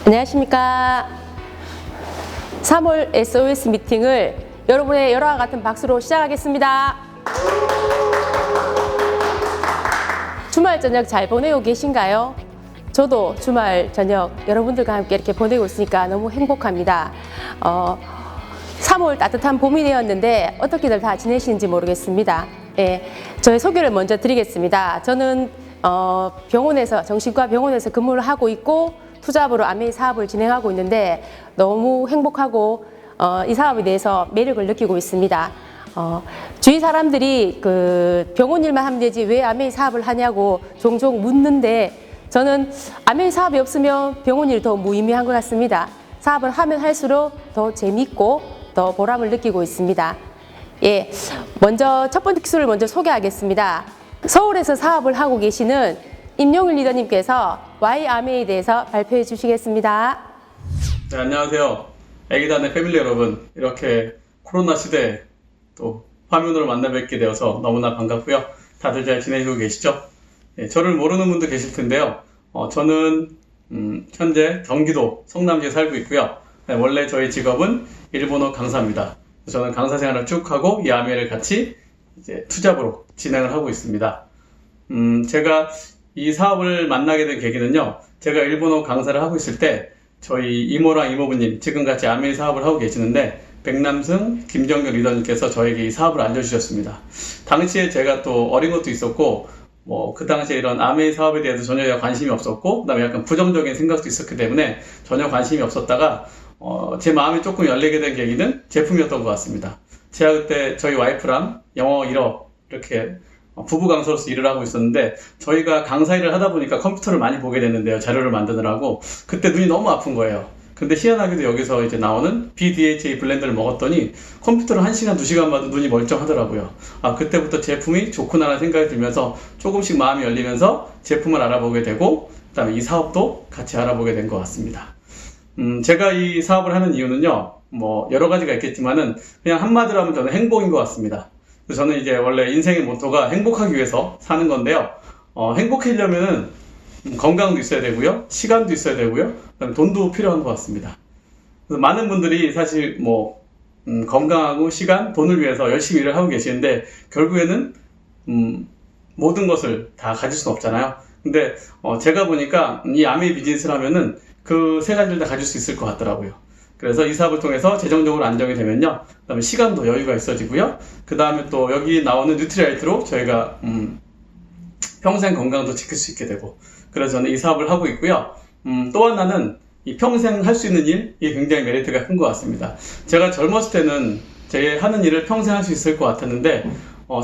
안녕하십니까. 3월 SOS 미팅을 여러분의 열화와 같은 박수로 시작하겠습니다. 주말 저녁 잘 보내고 계신가요? 저도 주말 저녁 여러분들과 함께 이렇게 보내고 있으니까 너무 행복합니다. 3월 따뜻한 봄이 되었는데 어떻게들 다 지내시는지 모르겠습니다. 예, 저의 소개를 먼저 드리겠습니다. 저는 병원에서, 정신과 병원에서 근무를 하고 있고 투잡으로 아메이 사업을 진행하고 있는데 너무 행복하고 이 사업에 대해서 매력을 느끼고 있습니다. 주위 사람들이 그 병원 일만 하면 되지 왜 아메이 사업을 하냐고 종종 묻는데 저는 아메이 사업이 없으면 병원 일이 더 무의미한 것 같습니다. 사업을 하면 할수록 더 재밌고 더 보람을 느끼고 있습니다. 예, 먼저 첫 번째 기술을 먼저 소개하겠습니다. 서울에서 사업을 하고 계시는 임용일 리더님께서 Y아메이에 대해서 발표해 주시겠습니다. 네, 안녕하세요. 애기단의 패밀리 여러분, 이렇게 코로나 시대에 또 화면으로 만나 뵙게 되어서 너무나 반갑고요. 다들 잘 지내시고 계시죠? 네, 저를 모르는 분도 계실 텐데요. 저는 현재 경기도 성남시에 살고 있고요. 네, 원래 저희 직업은 일본어 강사입니다. 저는 강사 생활을 쭉 하고 이 아메이를 같이 이제 투잡으로 진행을 하고 있습니다. 제가 이 사업을 만나게 된 계기는요, 제가 일본어 강사를 하고 있을 때 저희 이모랑 이모부님 지금 같이 아메이 사업을 하고 계시는데 백남승, 김정규 리더님께서 저에게 이 사업을 알려주셨습니다. 당시에 제가 또 어린 것도 있었고 그 당시에 이런 아메이 사업에 대해서 전혀 관심이 없었고 그다음에 약간 부정적인 생각도 있었기 때문에 전혀 관심이 없었다가 제 마음이 조금 열리게 된 계기는 제품이었던 것 같습니다. 제가 그때 저희 와이프랑 영어 1어 이렇게 부부 강사로서 일을 하고 있었는데 저희가 강사 일을 하다 보니까 컴퓨터를 많이 보게 됐는데요. 자료를 만드느라고 그때 눈이 너무 아픈 거예요. 근데 희한하게도 여기서 이제 나오는 BDHA 블렌더를 먹었더니 컴퓨터를 1시간, 2시간 봐도 눈이 멀쩡하더라고요. 그때부터 제품이 좋구나라는 생각이 들면서 조금씩 마음이 열리면서 제품을 알아보게 되고 그다음에 이 사업도 같이 알아보게 된 것 같습니다. 제가 이 사업을 하는 이유는요, 여러 가지가 있겠지만은 그냥 한마디로 하면 저는 행복인 것 같습니다. 저는 이제 원래 인생의 모토가 행복하기 위해서 사는 건데요. 행복하려면은 건강도 있어야 되고요, 시간도 있어야 되고요, 그다음에 돈도 필요한 것 같습니다. 그래서 많은 분들이 사실 건강하고 시간, 돈을 위해서 열심히 일을 하고 계시는데 결국에는 모든 것을 다 가질 수는 없잖아요. 근데 제가 보니까 이 아메이 비즈니스를 하면은 그 세 가지를 다 가질 수 있을 것 같더라고요. 그래서 이 사업을 통해서 재정적으로 안정이 되면요, 그 다음에 시간도 여유가 있어지고요, 그 다음에 또 여기 나오는 뉴트리라이트로 저희가 평생 건강도 지킬 수 있게 되고, 그래서 저는 이 사업을 하고 있고요. 또 하나는 이 평생 할 수 있는 일, 이게 굉장히 메리트가 큰 것 같습니다. 제가 젊었을 때는 제 하는 일을 평생 할 수 있을 것 같았는데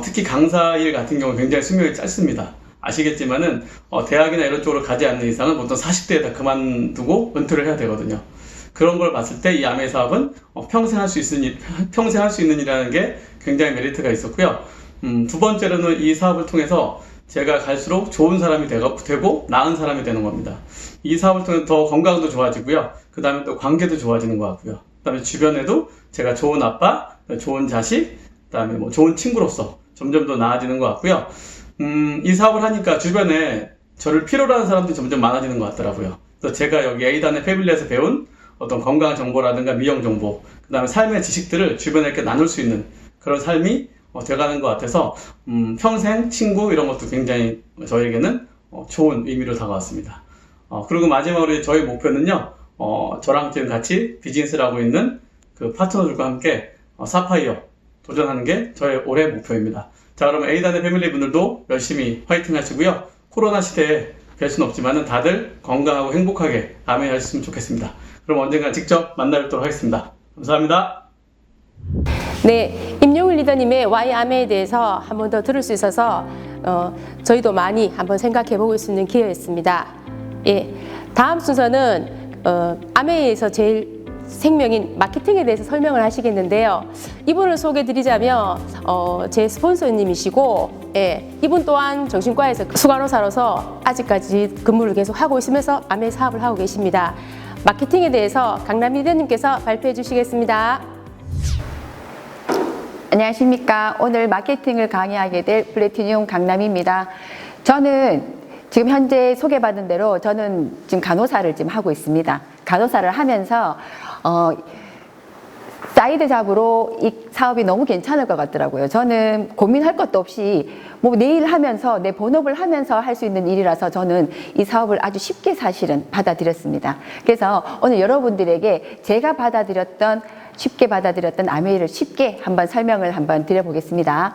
특히 강사 일 같은 경우는 굉장히 수명이 짧습니다. 아시겠지만은 대학이나 이런 쪽으로 가지 않는 이상은 보통 40대에 다 그만두고 은퇴를 해야 되거든요. 그런 걸 봤을 때 이 아메이 사업은 평생 할 수 있는 일이라는 게 굉장히 메리트가 있었고요. 두 번째로는 이 사업을 통해서 제가 갈수록 좋은 사람이 되고 나은 사람이 되는 겁니다. 이 사업을 통해서 더 건강도 좋아지고요, 그 다음에 또 관계도 좋아지는 것 같고요, 그 다음에 주변에도 제가 좋은 아빠, 좋은 자식, 그 다음에 좋은 친구로서 점점 더 나아지는 것 같고요. 이 사업을 하니까 주변에 저를 필요로 하는 사람들이 점점 많아지는 것 같더라고요. 그래서 제가 여기 A단의 패밀리에서 배운 어떤 건강 정보라든가 미용 정보, 그 다음에 삶의 지식들을 주변에 이렇게 나눌 수 있는 그런 삶이 돼가는 것 같아서 평생 친구 이런 것도 굉장히 저에게는 좋은 의미로 다가왔습니다. 그리고 마지막으로 저희 목표는요, 저랑 지금 같이 비즈니스를 하고 있는 그 파트너들과 함께 사파이어 도전하는 게 저의 올해 목표입니다. 자, 그러면 A단의 패밀리 분들도 열심히 화이팅 하시고요, 코로나 시대에 뵐 수는 없지만은 다들 건강하고 행복하게 아메이 하셨으면 좋겠습니다. 그럼 언젠가 직접 만나 뵙도록 하겠습니다. 감사합니다. 네, 임용일 리더님의 Y아메이에 대해서 한 번 더 들을 수 있어서 저희도 많이 한번 생각해 보고 있는 기회였습니다. 예, 다음 순서는 아메이에서 제일 생명인 마케팅에 대해서 설명을 하시겠는데요. 이분을 소개해 드리자면 제 스폰서님이시고, 예, 이분 또한 정신과에서 수간호사로서 아직까지 근무를 계속 하고 있으면서 아메이 사업을 하고 계십니다. 마케팅에 대해서 강남 리더님께서 발표해 주시겠습니다. 안녕하십니까. 오늘 마케팅을 강의하게 될 플래티늄 강남입니다. 저는 지금 현재 소개받은 대로 저는 지금 간호사를 지금 하고 있습니다. 간호사를 하면서 사이드 잡으로 이 사업이 너무 괜찮을 것 같더라고요. 저는 고민할 것도 없이 뭐 내일 하면서 내 본업을 하면서 할 수 있는 일이라서 저는 이 사업을 아주 쉽게 사실은 받아들였습니다. 그래서 오늘 여러분들에게 제가 쉽게 받아들였던 아메이를 쉽게 한번 설명을 한번 드려보겠습니다.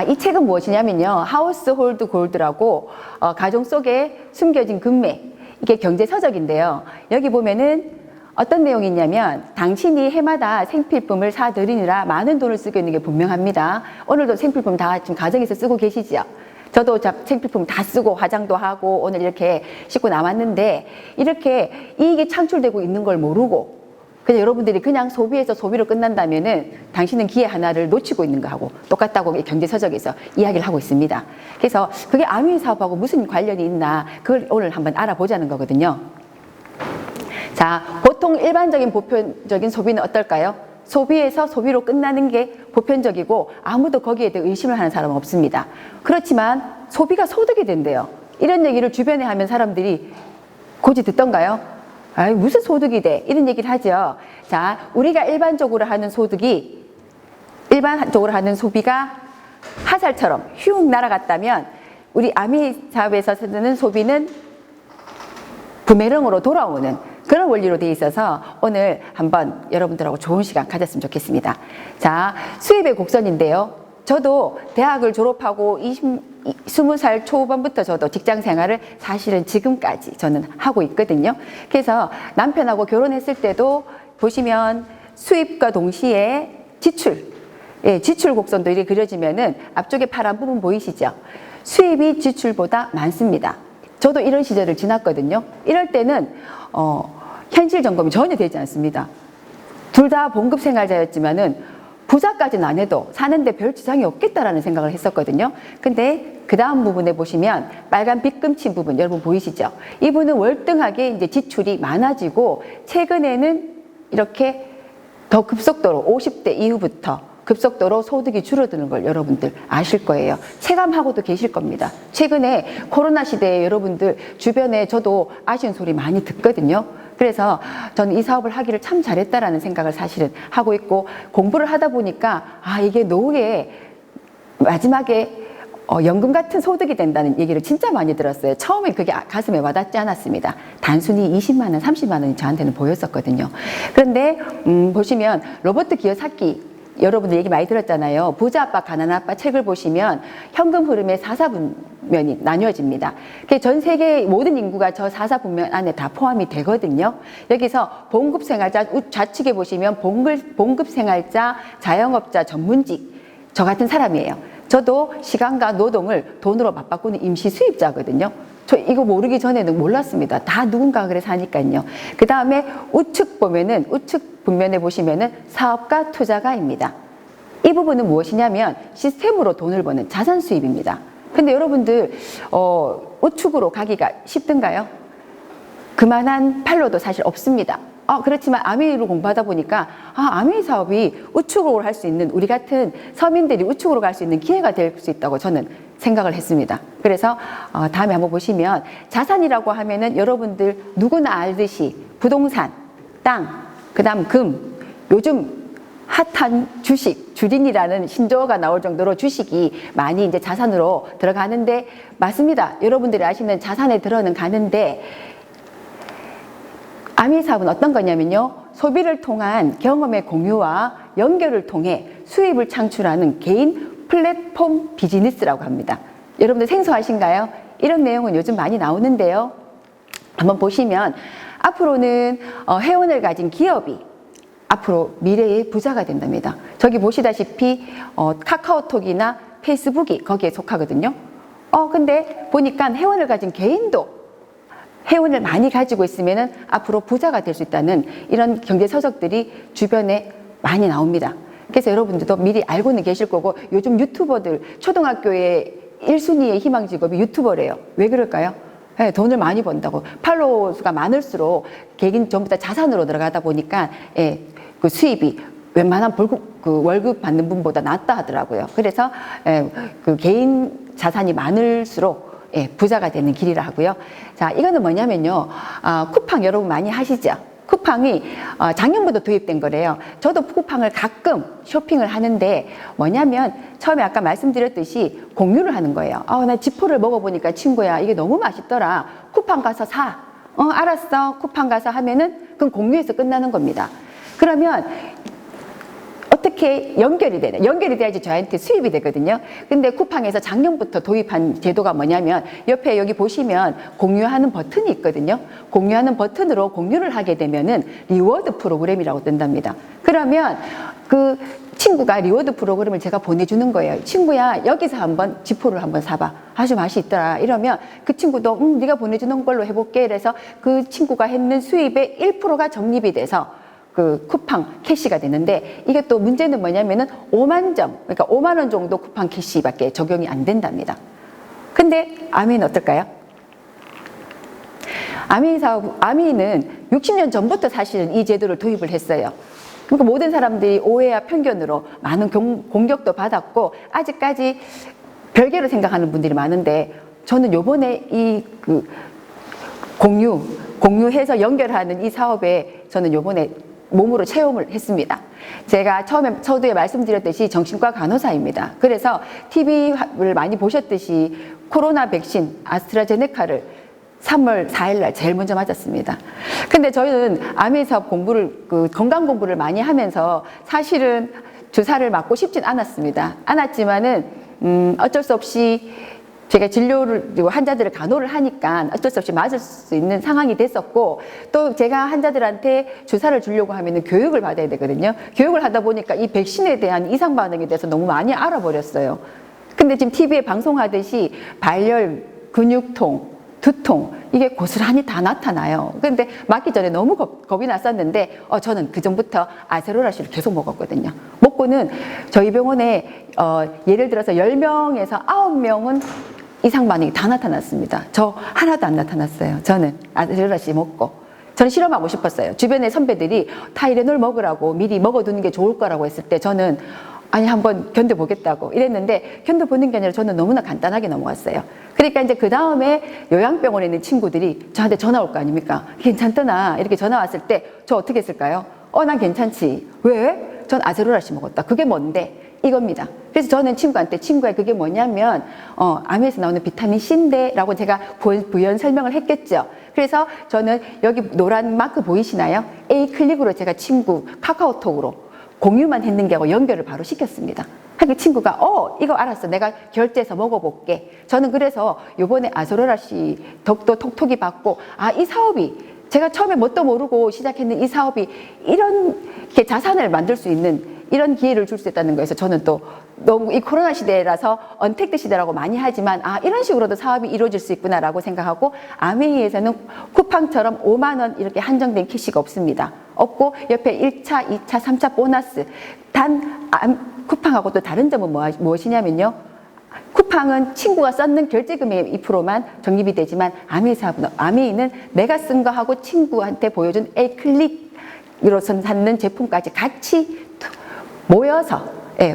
이 책은 무엇이냐면요. 하우스 홀드 골드라고 가정 속에 숨겨진 금맥, 이게 경제서적인데요. 여기 보면은 어떤 내용이 있냐면 당신이 해마다 생필품을 사들이느라 많은 돈을 쓰고 있는 게 분명합니다. 오늘도 생필품 다 지금 가정에서 쓰고 계시죠? 저도 생필품 다 쓰고 화장도 하고 오늘 이렇게 씻고 나왔는데 이렇게 이익이 창출되고 있는 걸 모르고 그냥 여러분들이 그냥 소비해서 소비로 끝난다면은 당신은 기회 하나를 놓치고 있는 거하고 똑같다고 경제서적에서 이야기를 하고 있습니다. 그래서 그게 아메이 사업하고 무슨 관련이 있나 그걸 오늘 한번 알아보자는 거거든요. 자, 보통 일반적인 보편적인 소비는 어떨까요? 소비해서 소비로 끝나는 게 보편적이고 아무도 거기에 대해 의심을 하는 사람은 없습니다. 그렇지만 소비가 소득이 된대요. 이런 얘기를 주변에 하면 사람들이 고지 듣던가요? 아이, 무슨 소득이 돼? 이런 얘기를 하죠. 자, 우리가 일반적으로 하는 소비가 화살처럼 휙 날아갔다면 우리 아메이 사업에서 쓰는 소비는 부메랑으로 돌아오는 그런 원리로 되어 있어서 오늘 한번 여러분들하고 좋은 시간 가졌으면 좋겠습니다. 자, 수입의 곡선인데요. 저도 대학을 졸업하고 20살 초반부터 저도 직장 생활을 사실은 지금까지 저는 하고 있거든요. 그래서 남편하고 결혼했을 때도 보시면 수입과 동시에 지출, 지출 곡선도 이렇게 그려지면은 앞쪽에 파란 부분 보이시죠? 수입이 지출보다 많습니다. 저도 이런 시절을 지났거든요. 이럴 때는 현실 점검이 전혀 되지 않습니다. 둘 다 봉급 생활자였지만은 부자까지는 안 해도 사는데 별 지장이 없겠다라는 생각을 했었거든요. 근데 그 다음 부분에 보시면 빨간 빗금친 부분 여러분 보이시죠? 이분은 월등하게 이제 지출이 많아지고 최근에는 이렇게 더 급속도로 50대 이후부터 급속도로 소득이 줄어드는 걸 여러분들 아실 거예요. 체감하고도 계실 겁니다. 최근에 코로나 시대에 여러분들 주변에 저도 아쉬운 소리 많이 듣거든요. 그래서 저는 이 사업을 하기를 참 잘했다라는 생각을 사실은 하고 있고 공부를 하다 보니까 이게 노후에 마지막에 연금 같은 소득이 된다는 얘기를 진짜 많이 들었어요. 처음에 그게 가슴에 와닿지 않았습니다. 단순히 20만 원, 30만 원이 저한테는 보였었거든요. 그런데 보시면 로버트 기요사키 여러분들 얘기 많이 들었잖아요. 부자 아빠, 가난한 아빠 책을 보시면 현금 흐름의 4사분면이 나뉘어집니다. 전 세계 모든 인구가 저 4사분면 안에 다 포함이 되거든요. 여기서 봉급생활자 좌측에 보시면 봉급생활자, 자영업자, 전문직 저 같은 사람이에요. 저도 시간과 노동을 돈으로 맞바꾸는 임시 수입자거든요. 저 이거 모르기 전에는 몰랐습니다. 다 누군가 그래서 하니까요. 그 다음에 우측 분면에 보시면은 사업가 투자가입니다. 이 부분은 무엇이냐면 시스템으로 돈을 버는 자산 수입입니다. 근데 여러분들 우측으로 가기가 쉽던가요? 그만한 판로도 사실 없습니다. 그렇지만 아메이로 공부하다 보니까 아메이 사업이 우측으로 할 수 있는 우리 같은 서민들이 우측으로 갈 수 있는 기회가 될 수 있다고 저는 생각을 했습니다. 그래서 다음에 한번 보시면 자산이라고 하면은 여러분들 누구나 알듯이 부동산, 땅, 그다음 금, 요즘 핫한 주식, 주린이라는 신조어가 나올 정도로 주식이 많이 이제 자산으로 들어가는데 맞습니다. 여러분들이 아시는 자산에 들어는 가는데 아메이 사업은 어떤 거냐면요. 소비를 통한 경험의 공유와 연결을 통해 수입을 창출하는 개인 플랫폼 비즈니스라고 합니다. 여러분들 생소하신가요? 이런 내용은 요즘 많이 나오는데요. 한번 보시면 앞으로는 회원을 가진 기업이 앞으로 미래의 부자가 된답니다. 저기 보시다시피 카카오톡이나 페이스북이 거기에 속하거든요. 근데 보니까 회원을 가진 개인도 회원을 많이 가지고 있으면 앞으로 부자가 될 수 있다는 이런 경제 서적들이 주변에 많이 나옵니다. 그래서 여러분들도 미리 알고는 계실 거고 요즘 유튜버들 초등학교의 1순위의 희망 직업이 유튜버래요. 왜 그럴까요? 네, 돈을 많이 번다고. 팔로워 수가 많을수록 개인 전부 다 자산으로 들어가다 보니까 그 수입이 웬만한 월급 받는 분보다 낫다 하더라고요. 그래서 그 개인 자산이 많을수록 예, 부자가 되는 길이라 하고요. 자, 이거는 뭐냐면요. 쿠팡 여러분 많이 하시죠? 쿠팡이 작년부터 도입된 거래요. 저도 쿠팡을 가끔 쇼핑을 하는데 뭐냐면 처음에 아까 말씀드렸듯이 공유를 하는 거예요. 나 지포를 먹어보니까 친구야 이게 너무 맛있더라. 쿠팡 가서 사. 알았어. 쿠팡 가서 하면은 그건 공유해서 끝나는 겁니다. 그러면 어떻게 연결이 되냐? 연결이 돼야지 저한테 수입이 되거든요. 근데 쿠팡에서 작년부터 도입한 제도가 뭐냐면 옆에 여기 보시면 공유하는 버튼이 있거든요. 공유하는 버튼으로 공유를 하게 되면은 리워드 프로그램이라고 뜬답니다. 그러면 그 친구가 리워드 프로그램을 제가 보내주는 거예요. 친구야 여기서 한번 지포를 한번 사봐. 아주 맛이 있더라. 이러면 그 친구도 네가 보내주는 걸로 해볼게. 그래서 그 친구가 했는 수입의 1%가 적립이 돼서 그 쿠팡 캐시가 되는데 이게 또 문제는 뭐냐면은 5만 점, 그러니까 5만 원 정도 쿠팡 캐시밖에 적용이 안 된답니다. 근데 아미는 어떨까요? 아미는 60년 전부터 사실은 이 제도를 도입을 했어요. 그러니까 모든 사람들이 오해와 편견으로 많은 공격도 받았고 아직까지 별개로 생각하는 분들이 많은데 저는 요번에 이 공유해서 연결하는 이 사업에 저는 요번에 몸으로 체험을 했습니다. 제가 처음에 서두에 말씀드렸듯이 정신과 간호사입니다. 그래서 TV를 많이 보셨듯이 코로나 백신 아스트라제네카를 3월 4일 날 제일 먼저 맞았습니다. 근데 저희는 암의 사업 공부를 건강 공부를 많이 하면서 사실은 주사를 맞고 싶진 않았지만은 어쩔 수 없이 제가 진료를 그리고 환자들을 간호를 하니까 어쩔 수 없이 맞을 수 있는 상황이 됐었고 또 제가 환자들한테 주사를 주려고 하면은 교육을 받아야 되거든요. 교육을 하다 보니까 이 백신에 대한 이상 반응에 대해서 너무 많이 알아버렸어요. 근데 지금 TV에 방송하듯이 발열, 근육통, 두통 이게 고스란히 다 나타나요. 근데 맞기 전에 너무 겁이 났었는데 저는 그 전부터 아세로라시를 계속 먹었거든요. 먹고는 저희 병원에 예를 들어서 10명에서 9명은 이상 반응이 다 나타났습니다. 저 하나도 안 나타났어요. 저는 아세로라시 먹고. 저는 실험하고 싶었어요. 주변의 선배들이 타이레놀 먹으라고 미리 먹어두는 게 좋을 거라고 했을 때 저는 아니 한번 견뎌보겠다고 이랬는데 견뎌보는 게 아니라 저는 너무나 간단하게 넘어갔어요. 그러니까 이제 그 다음에 요양병원에 있는 친구들이 저한테 전화 올 거 아닙니까? 괜찮더나 이렇게 전화 왔을 때 저 어떻게 했을까요? 난 괜찮지. 왜? 전 아세로라시 먹었다. 그게 뭔데? 이겁니다. 그래서 저는 친구한테 친구야 그게 뭐냐면 암에서 나오는 비타민 C인데 라고 제가 부연 설명을 했겠죠. 그래서 저는 여기 노란 마크 보이시나요? A 클릭으로 제가 친구 카카오톡으로 공유만 했는 게 하고 연결을 바로 시켰습니다. 그 친구가 이거 알았어. 내가 결제해서 먹어볼게. 저는 그래서 요번에 아세로라시 덕도 톡톡이 받고 이 사업이 제가 처음에 뭣도 모르고 시작했는 이 사업이 이렇게 자산을 만들 수 있는 이런 기회를 줄 수 있다는 거에서 저는 또 너무 이 코로나 시대라서 언택트 시대라고 많이 하지만 이런 식으로도 사업이 이루어질 수 있구나라고 생각하고 아메이에서는 쿠팡처럼 5만 원 이렇게 한정된 캐시가 없습니다. 없고 옆에 1차, 2차, 3차 보너스 쿠팡하고 또 다른 점은 무엇이냐면요. 쿠팡은 친구가 썼는 결제금액의 2%만 적립이 되지만 아메이는 내가 쓴 거하고 친구한테 보여준 A 클릭으로 샀는 제품까지 같이 모여서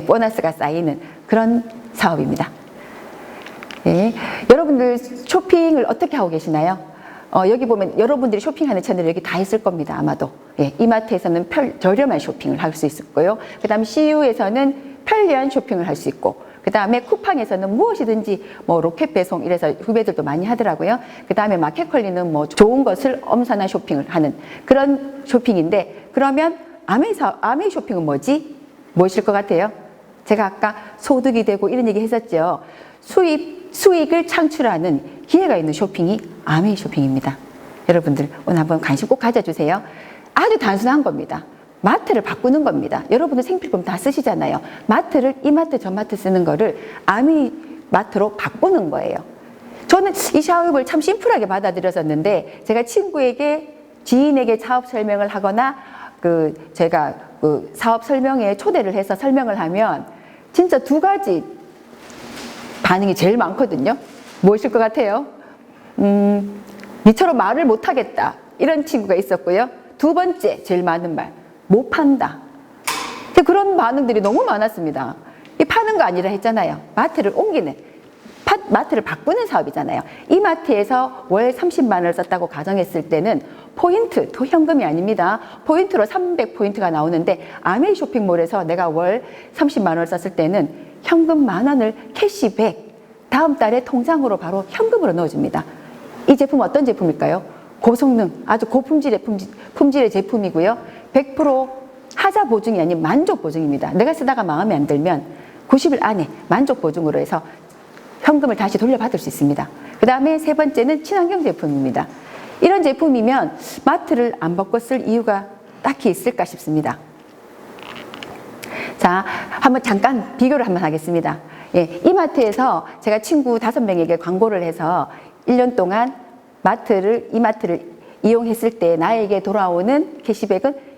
보너스가 쌓이는 그런 사업입니다. 여러분들 쇼핑을 어떻게 하고 계시나요? 여기 보면 여러분들이 쇼핑하는 채널이 여기 다 있을 겁니다. 아마도. 이마트에서는 저렴한 쇼핑을 할 수 있고요. 그 다음에 CU에서는 편리한 쇼핑을 할 수 있고 그 다음에 쿠팡에서는 무엇이든지 로켓 배송 이래서 후배들도 많이 하더라고요. 그 다음에 마켓컬리는 좋은 것을 엄선한 쇼핑을 하는 그런 쇼핑인데 그러면 아메이 쇼핑은 무엇일 것 같아요? 제가 아까 소득이 되고 이런 얘기 했었죠. 수익을 창출하는 기회가 있는 쇼핑이 아메이 쇼핑입니다. 여러분들 오늘 한번 관심 꼭 가져주세요. 아주 단순한 겁니다. 마트를 바꾸는 겁니다. 여러분들 생필품 다 쓰시잖아요. 마트를 이마트 저마트 쓰는 거를 아미 마트로 바꾸는 거예요. 저는 이 사업을 참 심플하게 받아들였었는데 제가 지인에게 사업 설명을 하거나 제가 사업 설명에 초대를 해서 설명을 하면 진짜 2가지 반응이 제일 많거든요. 무엇일 것 같아요? 니처럼 말을 못하겠다. 이런 친구가 있었고요. 2번째 제일 많은 말. 못 판다. 그런 반응들이 너무 많았습니다. 이 파는 거 아니라 했잖아요. 마트를 옮기는. 마트를 바꾸는 사업이잖아요. 이 마트에서 월 30만 원을 썼다고 가정했을 때는 포인트, 현금이 아닙니다. 포인트로 300포인트가 나오는데 아메이 쇼핑몰에서 내가 월 30만 원을 썼을 때는 현금 10,000원을 캐시백, 다음 달에 통장으로 바로 현금으로 넣어줍니다. 이 제품 어떤 제품일까요? 고성능, 아주 품질의 제품이고요. 100% 하자 보증이 아닌 만족 보증입니다. 내가 쓰다가 마음에 안 들면 90일 안에 만족 보증으로 해서 현금을 다시 돌려받을 수 있습니다. 그 다음에 세 번째는 친환경 제품입니다. 이런 제품이면 마트를 안 바꿔 쓸 이유가 딱히 있을까 싶습니다. 자, 한번 잠깐 비교를 한번 하겠습니다. 예, 이 마트에서 제가 친구 5명에게 광고를 해서 1년 동안 이 마트를 이용했을 때 나에게 돌아오는 캐시백은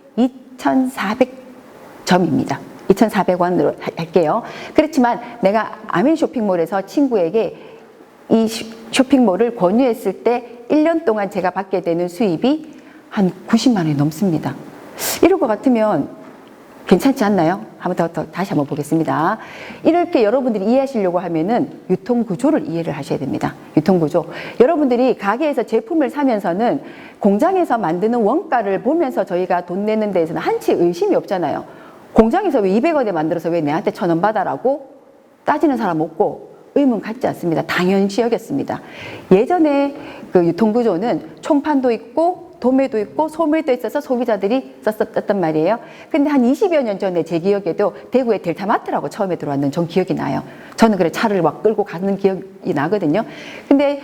2,400점입니다. 2,400원으로 할게요. 그렇지만 내가 아메이 쇼핑몰에서 친구에게 이 쇼핑몰을 권유했을 때 1년 동안 제가 받게 되는 수입이 한 90만 원이 넘습니다. 이럴 것 같으면 괜찮지 않나요? 다시 한번 보겠습니다. 이렇게 여러분들이 이해하시려고 하면은 유통구조를 이해를 하셔야 됩니다. 유통구조. 여러분들이 가게에서 제품을 사면서는 공장에서 만드는 원가를 보면서 저희가 돈 내는 데에서는 한치 의심이 없잖아요. 공장에서 왜 200원에 만들어서 왜 내한테 1,000원 받아라고 따지는 사람 없고 의문 갖지 않습니다. 당연시 여겼습니다. 예전에 그 유통구조는 총판도 있고 도매도 있고 소매도 있어서 소비자들이 썼단 말이에요. 근데 한 20여 년 전에 제 기억에도 대구에 델타마트라고 처음에 들어왔는 전 기억이 나요. 저는 그래 차를 막 끌고 가는 기억이 나거든요. 근데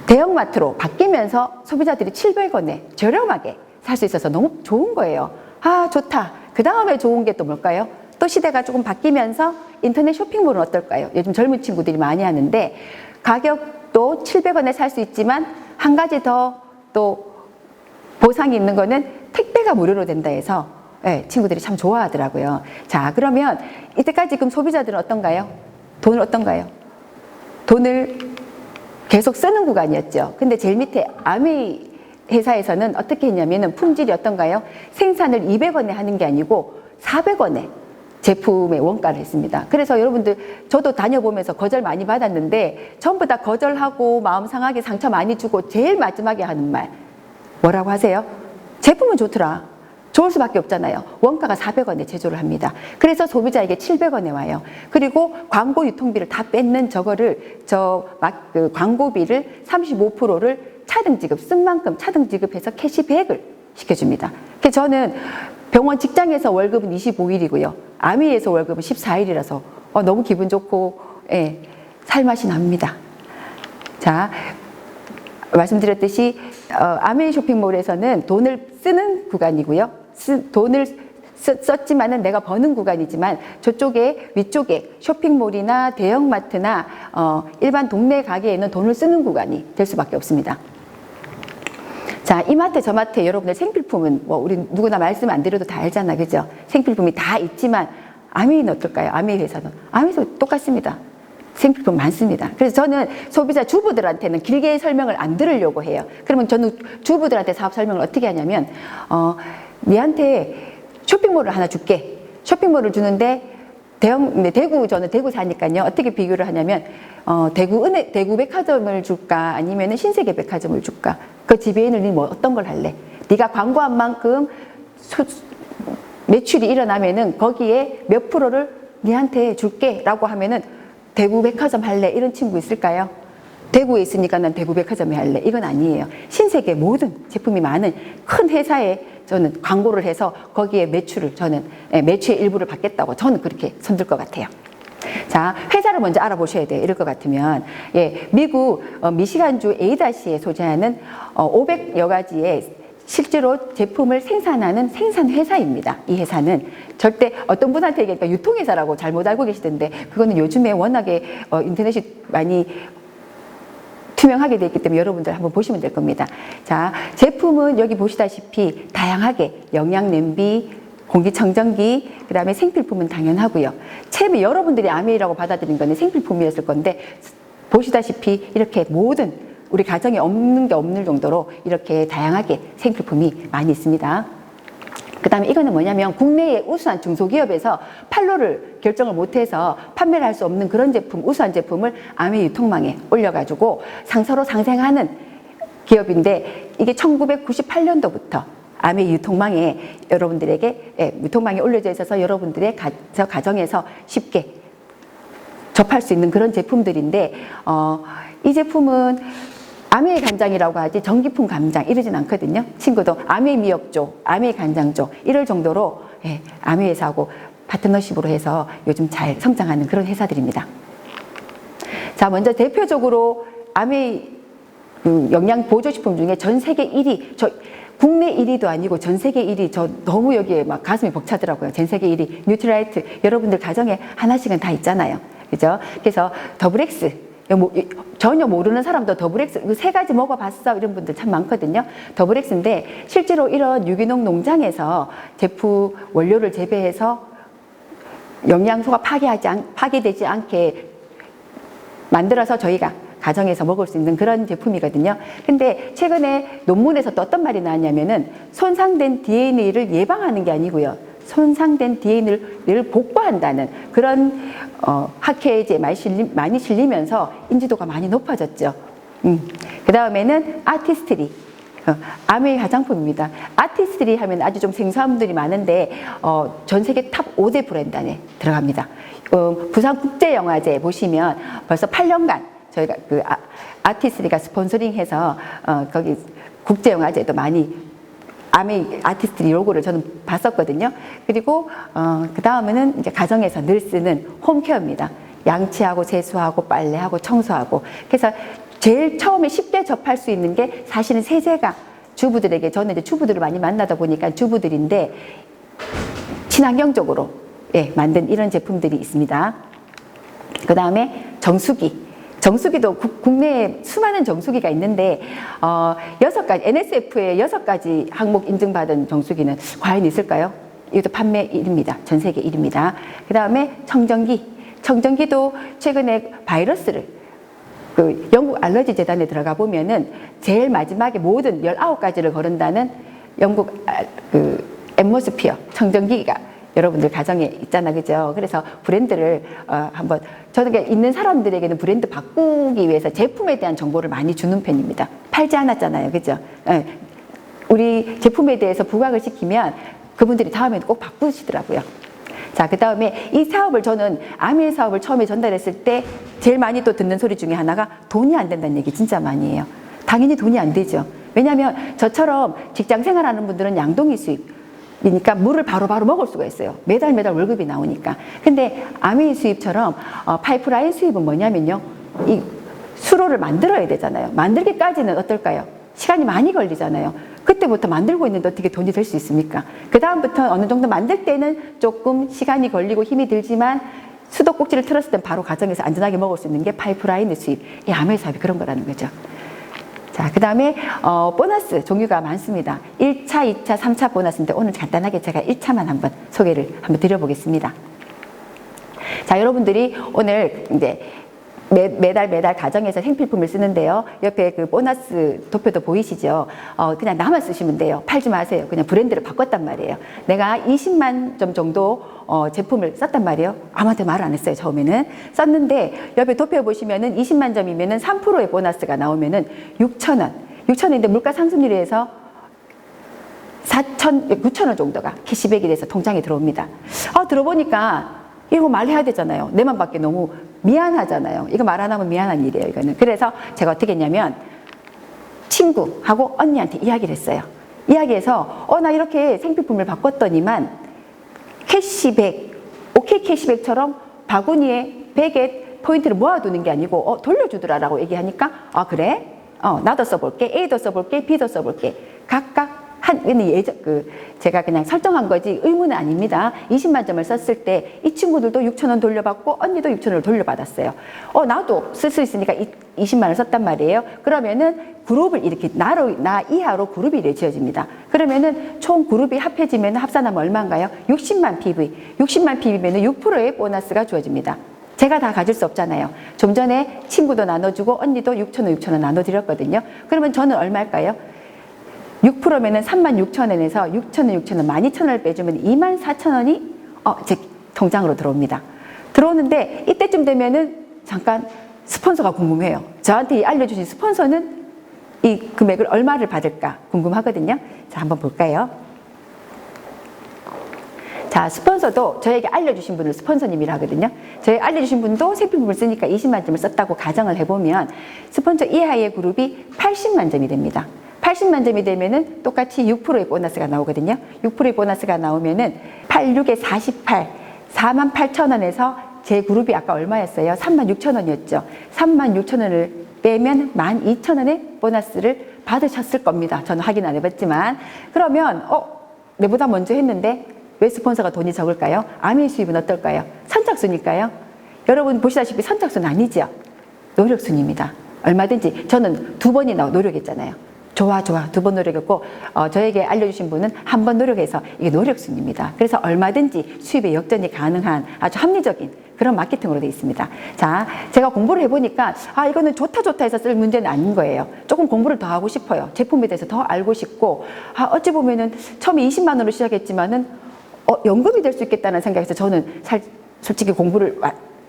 대형마트로 바뀌면서 소비자들이 700원에 저렴하게 살 수 있어서 너무 좋은 거예요. 아, 좋다. 그 다음에 좋은 게 또 뭘까요? 또 시대가 조금 바뀌면서 인터넷 쇼핑몰은 어떨까요? 요즘 젊은 친구들이 많이 하는데 가격도 700원에 살 수 있지만 한 가지 더 또 보상이 있는 거는 택배가 무료로 된다 해서 네, 친구들이 참 좋아하더라고요. 자, 그러면 이때까지 지금 소비자들은 어떤가요? 돈을 어떤가요? 돈을 계속 쓰는 구간이었죠. 근데 제일 밑에 아메이 회사에서는 어떻게 했냐면은 품질이 어떤가요? 생산을 200원에 하는 게 아니고 400원에 제품의 원가를 했습니다. 그래서 여러분들 저도 다녀보면서 거절 많이 받았는데 전부 다 거절하고 마음 상하게 상처 많이 주고 제일 마지막에 하는 말 뭐라고 하세요? 제품은 좋더라. 좋을 수밖에 없잖아요. 원가가 400원에 제조를 합니다. 그래서 소비자에게 700원에 와요. 그리고 광고 유통비를 다 뺏는 저거를 그 광고비를 35%를 차등 지급, 쓴 만큼 차등 지급해서 캐시백을 시켜줍니다. 그래서 저는 병원 직장에서 월급은 25일이고요. 아미에서 월급은 14일이라서 너무 기분 좋고 예, 살맛이 납니다. 자, 말씀드렸듯이 아메이 쇼핑몰에서는 돈을 쓰는 구간이고요. 돈을 썼지만은 내가 버는 구간이지만 저쪽에 위쪽에 쇼핑몰이나 대형마트나 일반 동네 가게에는 돈을 쓰는 구간이 될 수밖에 없습니다. 자, 이 마트 저 마트 여러분들 생필품은 뭐 우리 누구나 말씀 안 드려도 다 알잖아, 그죠? 생필품이 다 있지만 아메이는 어떨까요? 아메이 회사는 아메이도 똑같습니다. 생필품 많습니다. 그래서 저는 소비자 주부들한테는 길게 설명을 안 들으려고 해요. 그러면 저는 주부들한테 사업 설명을 어떻게 하냐면 니한테 쇼핑몰을 하나 줄게. 쇼핑몰을 주는데 저는 대구 사니까요. 어떻게 비교를 하냐면 대구 백화점을 줄까 아니면 신세계 백화점을 줄까? 그 지배인을 니 뭐 어떤 걸 할래? 네가 광고한 만큼 매출이 일어나면은 거기에 몇 프로를 니한테 줄게라고 하면은 대구 백화점 할래? 이런 친구 있을까요? 대구에 있으니까 난 대구 백화점에 할래. 이건 아니에요. 신세계 모든 제품이 많은 큰 회사에 저는 광고를 해서 거기에 매출의 일부를 받겠다고 저는 그렇게 손들 것 같아요. 자, 회사를 먼저 알아보셔야 돼요. 이럴 것 같으면. 예, 미국 미시간주 에이다시에 소재하는 500여 가지의 실제로 제품을 생산하는 생산 회사입니다. 이 회사는 절대 어떤 분한테 얘기하니까 유통회사라고 잘못 알고 계시던데 그거는 요즘에 워낙에 인터넷이 많이 투명하게 되어 있기 때문에 여러분들 한번 보시면 될 겁니다. 자, 제품은 여기 보시다시피 다양하게 영양냄비, 공기청정기, 그 다음에 생필품은 당연하고요. 채비 여러분들이 아메이라고 받아들인 거는 생필품이었을 건데 보시다시피 이렇게 모든 우리 가정에 없는 게 없는 정도로 이렇게 다양하게 생필품이 많이 있습니다. 그다음에 이거는 뭐냐면 국내의 우수한 중소기업에서 판로를 결정을 못해서 판매를 할 수 없는 그런 제품, 우수한 제품을 아메 유통망에 올려가지고 상서로 상생하는 기업인데, 이게 1998년도부터 아메 유통망에 여러분들에게 유통망에 올려져 있어서 여러분들의 가정에서 쉽게 접할 수 있는 그런 제품들인데, 이 제품은 아메 간장이라고 하지 전기품 간장 이러진 않거든요. 친구도 아메 미역조, 아메 간장조 이럴 정도로 아메 회사하고 파트너십으로 해서 요즘 잘 성장하는 그런 회사들입니다. 자, 먼저 대표적으로 아메 영양 보조식품 중에 전 세계 1위, 저 국내 1위도 아니고 전 세계 1위, 저 너무 여기에 막 가슴이 벅차더라고요. 전 세계 1위 뉴트라이트, 여러분들 가정에 하나씩은 다 있잖아요. 그죠? 그래서 더블엑스, 전혀 모르는 사람도 더블엑스 이거 세 가지 먹어봤어 이런 분들 참 많거든요. 더블엑스인데 실제로 이런 유기농 농장에서 제품 원료를 재배해서 영양소가 파괴되지 않게 만들어서 저희가 가정에서 먹을 수 있는 그런 제품이거든요. 근데 최근에 논문에서 또 어떤 말이 나왔냐면은 손상된 DNA를 예방하는 게 아니고요. 손상된 DNA를 복구한다는 그런 학회에 많이 실리면서 인지도가 많이 높아졌죠. 그 다음에는 아티스트리. 아메 화장품입니다. 아티스트리 하면 아주 좀 생소한 분들이 많은데 전 세계 탑 5대 브랜드 안에 들어갑니다. 부산국제영화제 보시면 벌써 8년간 저희가 그 아티스트리가 스폰서링해서 거기 국제영화제도 많이 아메 아티스트리 로고를 저는 봤었거든요. 그리고 그 다음에는 이제 가정에서 늘 쓰는 홈케어입니다. 양치하고 세수하고 빨래하고 청소하고. 그래서 제일 처음에 쉽게 접할 수 있는 게 사실은 세제가 주부들에게, 저는 이제 주부들을 많이 만나다 보니까 주부들인데 친환경적으로 만든 이런 제품들이 있습니다. 그 다음에 정수기도 국내에 수많은 정수기가 있는데 6가지, NSF의 6가지 항목 인증받은 정수기는 과연 있을까요? 이것도 판매 1위입니다. 전 세계 1위입니다. 그 다음에 청정기도 최근에 바이러스를 그 영국 알러지 재단에 들어가 보면은 제일 마지막에 모든 19가지를 거른다는 영국 그 앰모스피어 청정기가 여러분들 가정에 있잖아, 그죠? 그래서 브랜드를 한번, 저는 있는 사람들에게는 브랜드 바꾸기 위해서 제품에 대한 정보를 많이 주는 편입니다. 팔지 않았잖아요, 그죠? 우리 제품에 대해서 부각을 시키면 그분들이 다음에 꼭 바꾸시더라고요. 자, 그 다음에 이 사업을, 저는 아메 사업을 처음에 전달했을 때 제일 많이 또 듣는 소리 중에 하나가 돈이 안 된다는 얘기 진짜 많이 해요. 당연히 돈이 안 되죠. 왜냐하면 저처럼 직장 생활하는 분들은 양동이 수입이니까 물을 바로바로 먹을 수가 있어요. 매달 월급이 나오니까. 근데 아메 수입처럼 파이프라인 수입은 뭐냐면요, 이 수로를 만들어야 되잖아요. 만들기까지는 어떨까요? 시간이 많이 걸리잖아요. 그때부터 만들고 있는데 어떻게 돈이 될 수 있습니까? 그 다음부터 어느 정도 만들 때는 조금 시간이 걸리고 힘이 들지만 수도꼭지를 틀었을 땐 바로 가정에서 안전하게 먹을 수 있는 게 파이프라인의 수입. 이 아메 사업이 그런 거라는 거죠. 자, 그 다음에 보너스 종류가 많습니다. 1차, 2차, 3차 보너스인데 오늘 간단하게 제가 1차만 한번 소개를 한번 드려보겠습니다. 자, 여러분들이 오늘 이제 매달 가정에서 생필품을 쓰는데요. 옆에 그 보너스 도표도 보이시죠? 그냥 나만 쓰시면 돼요. 팔지 마세요. 그냥 브랜드를 바꿨단 말이에요. 내가 20만 점 정도 제품을 썼단 말이에요. 아무한테 말을 안 했어요, 처음에는. 썼는데 옆에 도표 보시면은 20만 점이면은 3%의 보너스가 나오면은 6,000원. 6,000원인데 물가 상승률에 해서 9,000원 정도가 캐시백이 돼서 통장에 들어옵니다. 들어보니까 이거 말해야 되잖아요. 내만 받기 너무 미안하잖아요. 이거 말 안 하면 미안한 일이에요, 이거는. 그래서 제가 어떻게 했냐면 친구하고 언니한테 이야기를 했어요. 이야기해서 나 이렇게 생필품을 바꿨더니만 캐시백, 오케이 캐시백처럼 바구니에 백에 포인트를 모아두는 게 아니고 돌려주더라라고 얘기하니까 그래? 나도 써볼게, A도 써볼게, B도 써볼게. 각각 제가 그냥 설정한 거지 의무는 아닙니다. 20만 점을 썼을 때 이 친구들도 6,000원 돌려받고 언니도 6,000원을 돌려받았어요. 나도 쓸 수 있으니까 20만 원 썼단 말이에요. 그러면은 그룹을 이렇게 나 이하로 그룹이 이루어집니다. 그러면은 총 그룹이 합해지면 합산하면 얼마인가요? 60만 PV. 60만 PV면은 6%의 보너스가 주어집니다. 제가 다 가질 수 없잖아요. 좀 전에 친구도 나눠주고 언니도 6,000원 나눠드렸거든요. 그러면 저는 얼마일까요? 6%면은 36,000원에서 6,000원, 6,000원, 12,000원을 빼주면 24,000원이 제 통장으로 들어옵니다. 들어오는데 이때쯤 되면은 잠깐 스폰서가 궁금해요. 저한테 알려주신 스폰서는 이 금액을 얼마를 받을까 궁금하거든요. 자, 한번 볼까요? 자, 스폰서도 저에게 알려주신 분을 스폰서님이라 하거든요. 저에게 알려주신 분도 생필품을 쓰니까 20만 점을 썼다고 가정을 해보면 스폰서 이하의 그룹이 80만 점이 됩니다. 80만 점이 되면은 똑같이 6%의 보너스가 나오거든요. 6%의 보너스가 나오면은 86에 48, 48,000원에서 제 그룹이 아까 얼마였어요? 36,000원이었죠. 36,000원을 빼면 12,000원의 보너스를 받으셨을 겁니다. 저는 확인 안 해봤지만. 그러면 내보다 먼저 했는데 왜 스폰서가 돈이 적을까요? 아메이 수입은 어떨까요? 선착순일까요? 여러분 보시다시피 선착순 아니죠? 노력순입니다. 얼마든지 저는 2번이나 노력했잖아요. 좋아 2번 노력했고 저에게 알려주신 분은 1번 노력해서 이게 노력순입니다. 그래서 얼마든지 수입의 역전이 가능한 아주 합리적인 그런 마케팅으로 되어 있습니다. 자, 제가 공부를 해보니까 이거는 좋다 해서 쓸 문제는 아닌 거예요. 조금 공부를 더 하고 싶어요. 제품에 대해서 더 알고 싶고 어찌 보면은 처음에 20만 원으로 시작했지만은 연금이 될 수 있겠다는 생각에서 저는 솔직히 공부를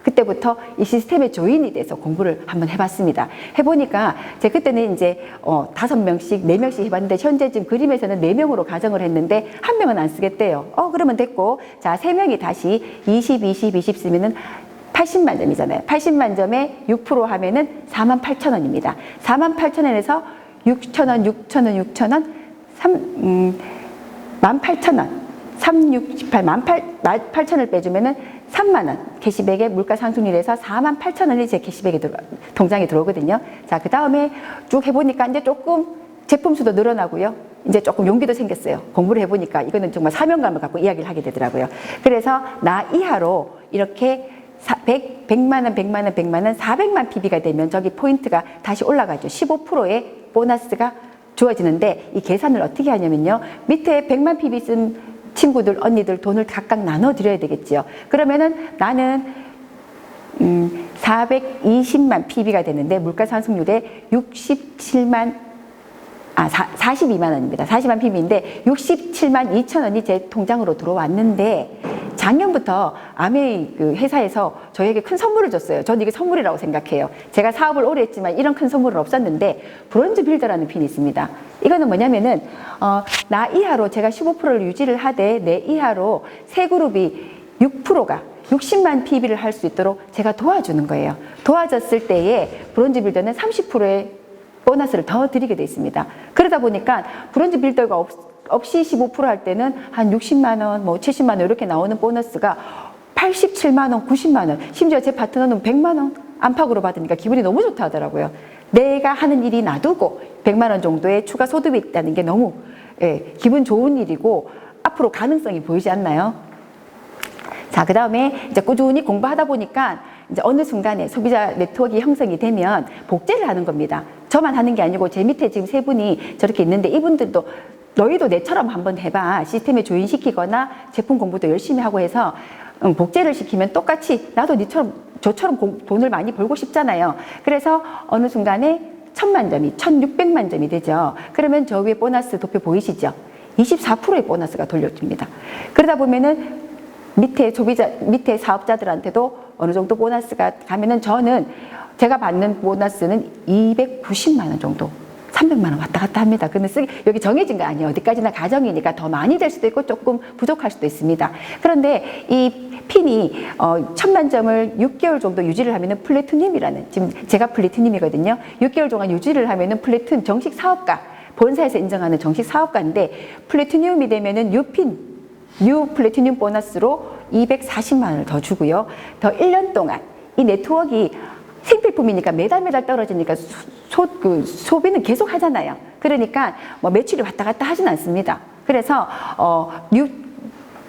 그때부터 이 시스템의 조인이 돼서 공부를 한번 해봤습니다. 해보니까 제가 그때는 이제 5명씩, 4명씩 해봤는데 현재 지금 그림에서는 4명으로 가정을 했는데 1명은 안 쓰겠대요. 그러면 됐고, 자, 3명이 다시 20 쓰면은 80만 점이잖아요. 80만 점에 6% 하면은 48,000원입니다. 48,000원에서 6,000원, 18,000원. 3618, 18,000원을 빼주면은 3만원 캐시백에 물가 상승률에서 48,000원이 제 캐시백에 통장에 들어오거든요. 자, 그 다음에 쭉 해보니까 이제 조금 제품 수도 늘어나고요. 이제 조금 용기도 생겼어요. 공부를 해보니까 이거는 정말 사명감을 갖고 이야기를 하게 되더라고요. 그래서 나 이하로 이렇게 100만 원, 400만 PB가 되면 저기 포인트가 다시 올라가죠. 15%의 보너스가 주어지는데 이 계산을 어떻게 하냐면요. 밑에 100만 PB 쓴 친구들, 언니들 돈을 각각 나눠드려야 되겠죠. 그러면은 나는 420만 PB가 되는데 물가 상승률에 42만 원입니다. 40만 PB인데 67만 2천 원이 제 통장으로 들어왔는데 작년부터 아메이 그 회사에서 저에게 큰 선물을 줬어요. 저는 이게 선물이라고 생각해요. 제가 사업을 오래 했지만 이런 큰 선물은 없었는데 브론즈 빌더라는 핀이 있습니다. 이거는 뭐냐면은 나 이하로 제가 15%를 유지를 하되 내 이하로 세 그룹이 6%가 60만 PB를 할 수 있도록 제가 도와주는 거예요. 도와줬을 때에 브론즈 빌더는 30%의 보너스를 더 드리게 돼 있습니다. 그러다 보니까 브론즈 빌더가 없이 15%할 때는 한 60만 원, 뭐 70만 원 이렇게 나오는 보너스가 87만 원, 90만 원, 심지어 제 파트너는 100만 원 안팎으로 받으니까 기분이 너무 좋다 하더라고요. 내가 하는 일이 놔두고 100만 원 정도의 추가 소득이 있다는 게 너무 기분 좋은 일이고 앞으로 가능성이 보이지 않나요? 자, 그 다음에 이제 꾸준히 공부하다 보니까 이제 어느 순간에 소비자 네트워크가 형성이 되면 복제를 하는 겁니다. 저만 하는 게 아니고 제 밑에 지금 3분이 저렇게 있는데 이분들도 너희도 내처럼 한번 해봐. 시스템에 조인시키거나 제품 공부도 열심히 하고 해서 복제를 시키면 똑같이 나도 니처럼 저처럼 돈을 많이 벌고 싶잖아요. 그래서 어느 순간에 1,000만 점이 1,600만 점이 되죠. 그러면 저 위에 보너스 도표 보이시죠? 24%의 보너스가 돌려줍니다. 그러다 보면은 밑에 사업자들한테도 어느 정도 보너스가 가면은 저는 제가 받는 보너스는 290만 원 정도, 300만 원 왔다 갔다 합니다. 근데 여기 정해진 거 아니에요. 어디까지나 가정이니까 더 많이 될 수도 있고 조금 부족할 수도 있습니다. 그런데 이 핀이 1,000만 점을 6개월 정도 유지를 하면은 플래티늄이라는, 지금 제가 플래티늄이거든요. 6개월 동안 유지를 하면은 플래티늄 정식 사업가, 본사에서 인정하는 정식 사업가인데 플래티늄이 되면은 뉴 플래티늄 보너스로 240만 원을 더 주고요. 더 1년 동안 이 네트워크가 생필품이니까 매달 떨어지니까 소비는 계속 하잖아요. 그러니까 뭐 매출이 왔다 갔다 하진 않습니다. 그래서 뉴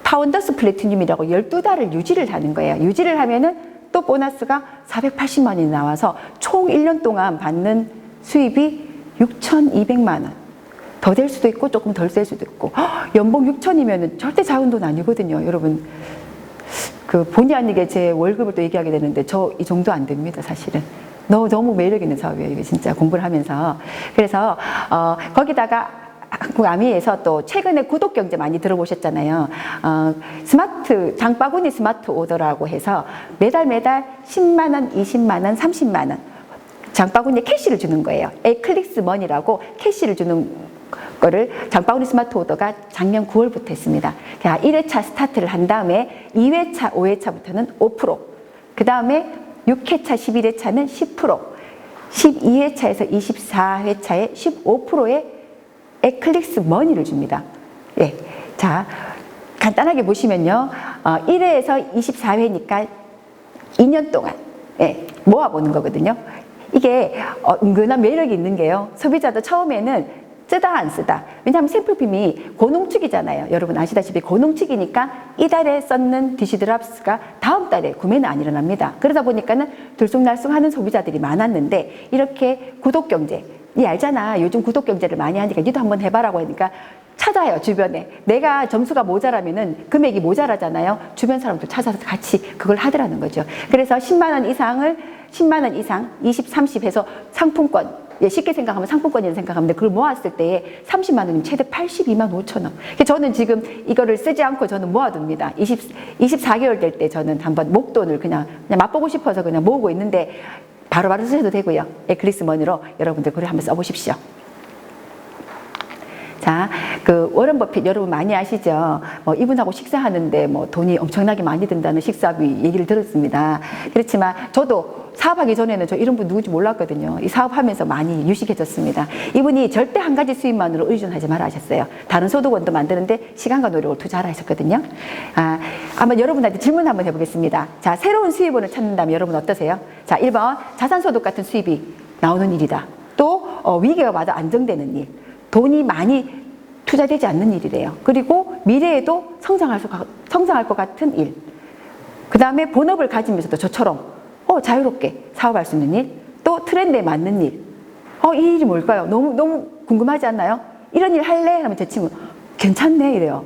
파운더스 플래티늄이라고 12달을 유지를 하는 거예요. 유지를 하면은 또 보너스가 480만 원이 나와서 총 1년 동안 받는 수입이 6,200만 원. 더 될 수도 있고 조금 덜 될 수도 있고. 연봉 6천이면은 절대 작은 돈 아니거든요, 여러분. 그 본의 아니게 제 월급을 또 얘기하게 되는데 저 이 정도 안 됩니다, 사실은. 너무 매력 있는 사업이에요, 이게 진짜 공부를 하면서. 그래서 거기다가 한국아미에서 또 최근에 구독 경제 많이 들어보셨잖아요. 스마트 장바구니 스마트 오더라고 해서 매달 10만 원, 20만 원, 30만 원 장바구니에 캐시를 주는 거예요. 에클릭스 머니라고 캐시를 주는 거를 장바구니 스마트 오더가 작년 9월부터 했습니다. 자, 1회차 스타트를 한 다음에 2회차, 5회차부터는 5%, 그 다음에 6회차, 11회차는 10%, 12회차에서 24회차에 15%의 에클릭스 머니를 줍니다. 예. 자, 간단하게 보시면요. 1회에서 24회니까 2년 동안 예, 모아보는 거거든요. 이게 은근한 매력이 있는 게요. 소비자도 처음에는 쓰다 안 쓰다. 왜냐하면 생필품이 고농축이잖아요. 여러분 아시다시피 고농축이니까 이달에 썼는 디시드랍스가 다음 달에 구매는 안 일어납니다. 그러다 보니까는 들쑥날쑥하는 소비자들이 많았는데 이렇게 구독경제, 니 알잖아. 요즘 구독경제를 많이 하니까 니도 한번 해봐라고 하니까 찾아요. 주변에. 내가 점수가 모자라면은 금액이 모자라잖아요. 주변 사람도 찾아서 같이 그걸 하더라는 거죠. 그래서 10만 원 이상 20, 30 해서 상품권, 예, 쉽게 생각하면 상품권이라고 생각하면 그걸 모았을 때에 30만 원이면 최대 82만 5천 원. 저는 지금 이거를 쓰지 않고 저는 모아둡니다. 24개월 될 때 저는 한번 목돈을 그냥 맛보고 싶어서 그냥 모으고 있는데 바로바로 쓰셔도 되고요. 에클릭스 머니로 여러분들 글을 한번 써보십시오. 자, 그 워런 버핏 여러분 많이 아시죠? 이분하고 식사하는데 돈이 엄청나게 많이 든다는 식사비 얘기를 들었습니다. 그렇지만 저도 사업하기 전에는 저 이런 분 누군지 몰랐거든요. 이 사업하면서 많이 유식해졌습니다. 이분이 절대 한 가지 수입만으로 의존하지 말아 하셨어요. 다른 소득원도 만드는데 시간과 노력을 투자하라 하셨거든요. 한번 여러분한테 질문 한번 해보겠습니다. 자, 새로운 수입원을 찾는다면 여러분 어떠세요? 자, 1번 자산소득 같은 수입이 나오는 일이다. 또 위기가 와도 안정되는 일. 돈이 많이 투자되지 않는 일이래요. 그리고 미래에도 성장할 것 같은 일. 그 다음에 본업을 가지면서도 저처럼 자유롭게 사업할 수 있는 일. 또 트렌드에 맞는 일. 이 일이 뭘까요? 너무 궁금하지 않나요? 이런 일 할래? 하면 제 친구 괜찮네 이래요.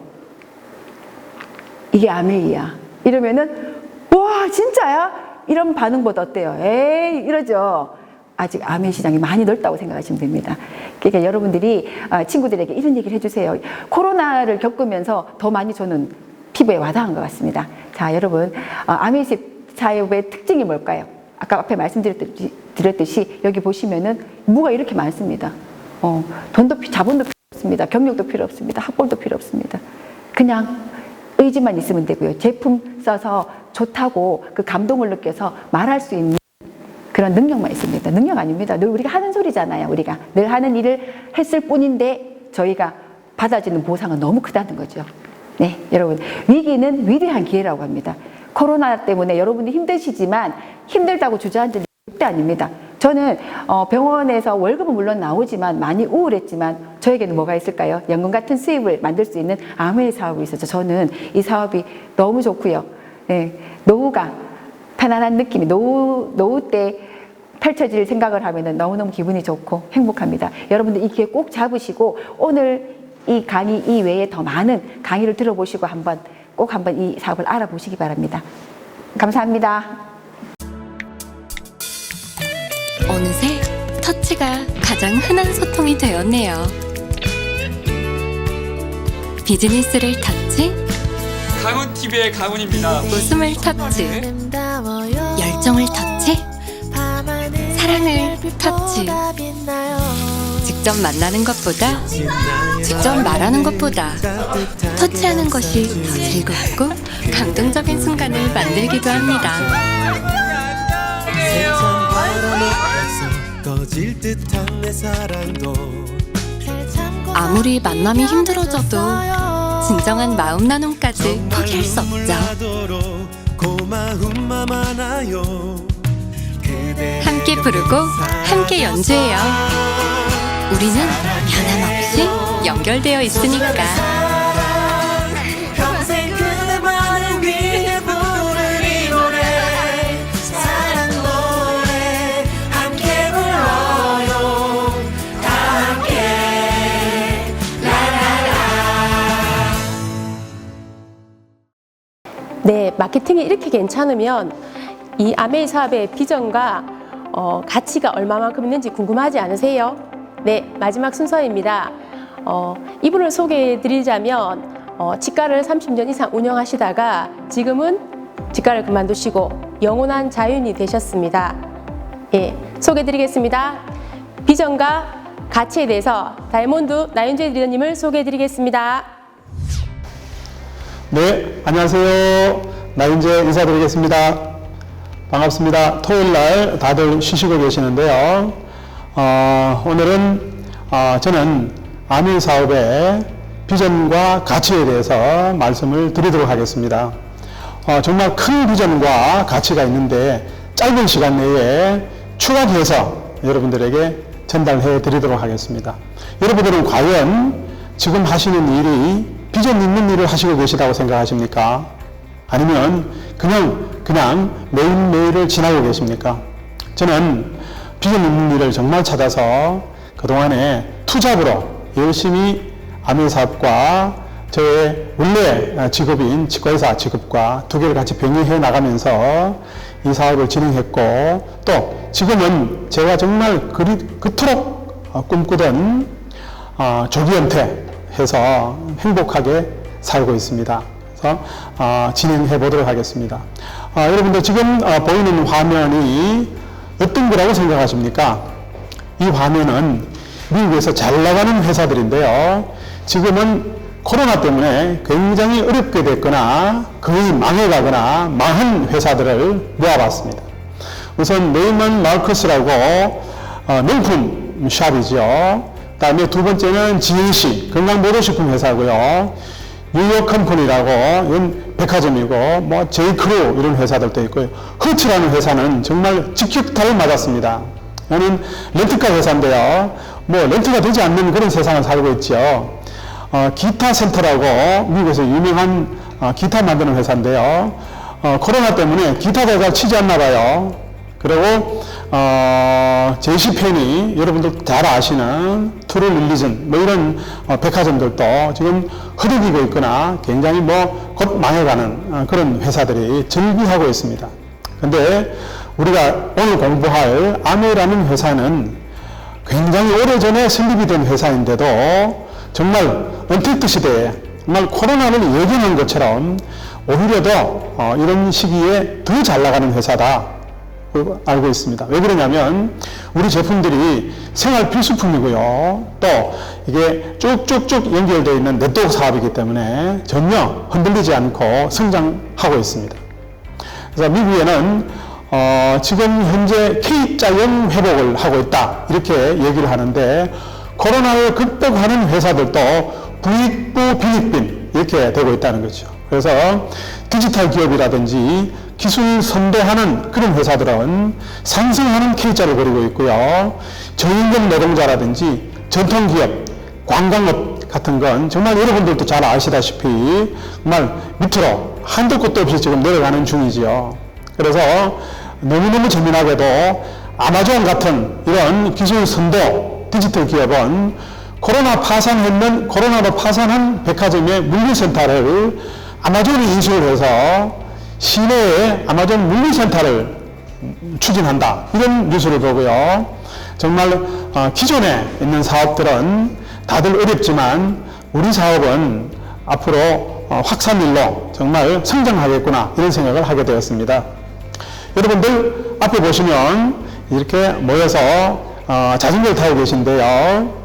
이게 아메이야. 이러면은 와 진짜야? 이런 반응보다 어때요? 에이 이러죠. 아직 아메이 시장이 많이 넓다고 생각하시면 됩니다. 그러니까 여러분들이 친구들에게 이런 얘기를 해주세요. 코로나를 겪으면서 더 많이 저는 피부에 와닿은 것 같습니다. 자, 여러분 아메이 사업의 특징이 뭘까요? 아까 앞에 말씀드렸듯이 여기 보시면은 뭐가 이렇게 많습니다. 자본도 필요 없습니다. 경력도 필요 없습니다. 학벌도 필요 없습니다. 그냥 의지만 있으면 되고요. 제품 써서 좋다고 그 감동을 느껴서 말할 수 있는 그런 능력만 있습니다. 능력 아닙니다. 늘 우리가 하는 소리잖아요. 우리가 늘 하는 일을 했을 뿐인데 저희가 받아지는 보상은 너무 크다는 거죠. 네, 여러분 위기는 위대한 기회라고 합니다. 코로나 때문에 여러분이 힘드시지만 힘들다고 주저앉을 절대 아닙니다. 저는 병원에서 월급은 물론 나오지만 많이 우울했지만 저에게는 뭐가 있을까요? 연금 같은 수입을 만들 수 있는 아메이 사업이 있어서 저는 이 사업이 너무 좋고요. 네, 노후가 편안한 느낌이 노후 때 펼쳐질 생각을 하면 너무너무 기분이 좋고 행복합니다. 여러분들 이 기회 꼭 잡으시고 오늘 이 강의 이외에 더 많은 강의를 들어보시고 꼭 한번 이 사업을 알아보시기 바랍니다. 감사합니다. 어느새 터치가 가장 흔한 소통이 되었네요. 비즈니스를 터치, 강훈TV의 강훈입니다. 웃음을 터치, 열정을 터치, 사랑을 터치. 직접 만나는 것보다, 직접 말하는 것보다 터치하는 것이 더 즐겁고 감동적인 순간을 만들기도 합니다. 아무리 만남이 힘들어져도 진정한 마음 나눔까지 포기할 수 없죠. 함께 부르고 함께 연주해요. 우리는 변함없이 연결되어 있으니까. 평생 그대만을 위해 부를 이 노래 사랑 노래 함께 불러요 다 함께 라라라. 네, 마케팅이 이렇게 괜찮으면 이 아메이 사업의 비전과 가치가 얼마만큼 있는지 궁금하지 않으세요? 네, 마지막 순서입니다. 이분을 소개해 드리자면 치과를 30년 이상 운영하시다가 지금은 치과를 그만두시고 영원한 자연이 되셨습니다. 예, 소개해 드리겠습니다. 비전과 가치에 대해서 다이몬드 나윤재 리더님을 소개해 드리겠습니다. 네, 안녕하세요. 나윤재 인사드리겠습니다. 반갑습니다. 토요일 날 다들 쉬시고 계시는데요. 오늘은 저는 아미 사업의 비전과 가치에 대해서 말씀을 드리도록 하겠습니다. 정말 큰 비전과 가치가 있는데 짧은 시간 내에 추가해서 여러분들에게 전달해 드리도록 하겠습니다. 여러분들은 과연 지금 하시는 일이 비전 있는 일을 하시고 계시다고 생각하십니까? 아니면 그냥 매일매일을 지나고 계십니까? 저는 비전 있는 일을 정말 찾아서 그동안에 투잡으로 열심히 아미사업과 저의 원래 직업인 치과의사 직업과 두 개를 같이 병행해 나가면서 이 사업을 진행했고, 또 지금은 제가 정말 그토록 꿈꾸던 조기 은퇴해서 행복하게 살고 있습니다. 그래서 진행해 보도록 하겠습니다. 여러분들 지금 보이는 화면이 어떤 거라고 생각하십니까? 이 화면은 미국에서 잘 나가는 회사들인데요. 지금은 코로나 때문에 굉장히 어렵게 됐거나 거의 망해가거나 망한 회사들을 모아봤습니다. 우선 네이먼 마커스라고 명품 샵이죠. 다음에 두 번째는 GNC 건강보조식품 회사고요. 뉴욕 컴퍼니라고 이건 백화점이고, 뭐 제이크루 이런 회사들도 있고요. 허츠라는 회사는 정말 직격탄을 맞았습니다. 이는 렌트카 회사인데요. 뭐 렌트가 되지 않는 그런 세상을 살고 있죠. 기타 센터라고 미국에서 유명한 기타 만드는 회사인데요. 코로나 때문에 기타가 잘 치지 않나 봐요. 그리고 제시펜이 여러분들 잘 아시는 트루 릴리전 뭐 이런 백화점들도 지금 흐드기고 있거나 굉장히 뭐 곧 망해가는 그런 회사들이 즐비하고 있습니다. 근데 우리가 오늘 공부할 아메라는 회사는 굉장히 오래전에 설립이 된 회사인데도 정말 언택트 시대에 정말 코로나를 예견한 것처럼 오히려 더 이런 시기에 더 잘 나가는 회사다 알고 있습니다. 왜 그러냐면 우리 제품들이 생활 필수품이고요. 또 이게 쭉쭉쭉 연결되어 있는 네트워크 사업이기 때문에 전혀 흔들리지 않고 성장하고 있습니다. 그래서 미국에는 지금 현재 K자형 회복을 하고 있다 이렇게 얘기를 하는데, 코로나를 극복하는 회사들도 부익부 빈익빈 이렇게 되고 있다는 거죠. 그래서 디지털 기업이라든지 기술 선도하는 그런 회사들은 상승하는 K자를 그리고 있고요. 저임금 노동자라든지 전통기업, 관광업 같은 건 정말 여러분들도 잘 아시다시피 정말 밑으로 한도 끝도 없이 지금 내려가는 중이지요. 그래서 너무너무 재미나게도 아마존 같은 이런 기술 선도 디지털 기업은 코로나로 파산한 백화점의 물류센터를 아마존이 인수를 해서 시내에 아마존 물류센터를 추진한다 이런 뉴스를 보고요. 정말 기존에 있는 사업들은 다들 어렵지만 우리 사업은 앞으로 확산일로 정말 성장하겠구나 이런 생각을 하게 되었습니다. 여러분들 앞에 보시면 이렇게 모여서 자전거를 타고 계신데요.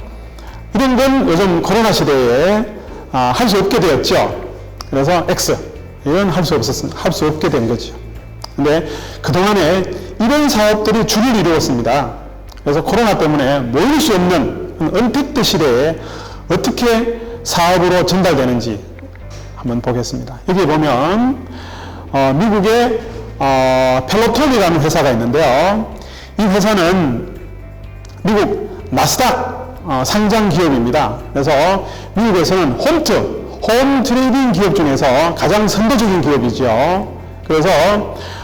이런 건 요즘 코로나 시대에 할 수 없게 되었죠. 그래서 X 이건 할 수 없게 된 거죠. 근데 그동안에 이런 사업들이 주를 이루었습니다. 그래서 코로나 때문에 모일 수 없는 언택트 시대에 어떻게 사업으로 전달되는지 한번 보겠습니다. 여기 보면 미국의 펠로톤이라는 회사가 있는데요. 이 회사는 미국 나스닥 상장 기업입니다. 그래서 미국에서는 홈 트레이딩 기업 중에서 가장 선도적인 기업이죠. 그래서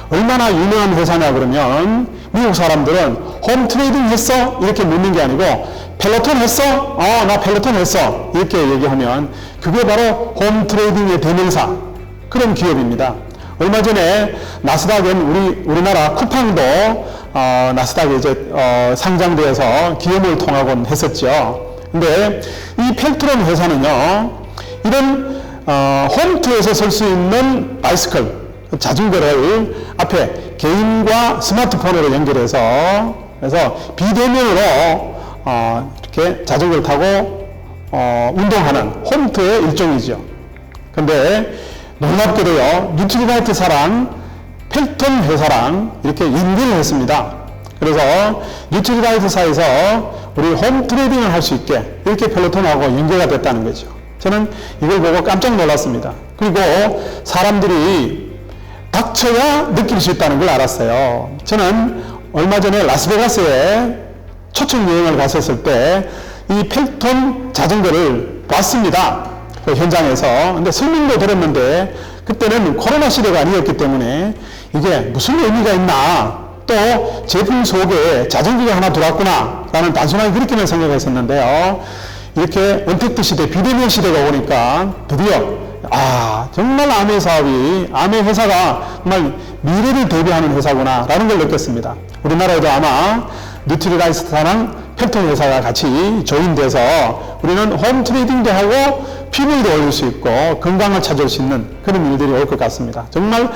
얼마나 유명한 회사냐 그러면 미국 사람들은 홈 트레이딩 했어? 이렇게 묻는 게 아니고 펠로톤 했어? 나 펠로톤 했어. 이렇게 얘기하면 그게 바로 홈 트레이딩의 대명사 그런 기업입니다. 얼마 전에 나스닥은 우리나라 쿠팡도 나스닥에 이제 상장되어서 기업을 통하곤 했었죠. 근데 이 펠트론 회사는요, 이런 홈트에서 쓸 수 있는 바이스클, 자전거를 앞에 개인과 스마트폰으로 연결해서, 그래서 비대면으로 이렇게 자전거를 타고 운동하는 홈트의 일종이죠. 근데 놀랍게도요, 뉴트리라이트사랑 펠톤 회사랑 이렇게 연결을 했습니다. 그래서 뉴트리라이트사에서 우리 홈 트레이딩을 할 수 있게 이렇게 펠로톤하고 연계가 됐다는 거죠. 저는 이걸 보고 깜짝 놀랐습니다. 그리고 사람들이 닥쳐야 느낄 수 있다는 걸 알았어요. 저는 얼마 전에 라스베가스에 초청 여행을 갔었을 때 이 펠톤 자전거를 봤습니다. 그 현장에서. 근데 설명도 들었는데 그때는 코로나 시대가 아니었기 때문에 이게 무슨 의미가 있나, 또 제품 속에 자전거가 하나 들어왔구나 라는 단순하게 그렇게만 생각했었는데요. 이렇게 언택트 시대, 비대면 시대가 오니까 드디어 정말 아메 사업이, 아메 회사가 정말 미래를 대비하는 회사구나 라는 걸 느꼈습니다. 우리나라에도 아마 뉴트리라이트사랑 펠톤 회사가 같이 조인돼서 우리는 홈 트레이딩도 하고 피부도 올릴 수 있고 건강을 찾을 수 있는 그런 일들이 올 것 같습니다. 정말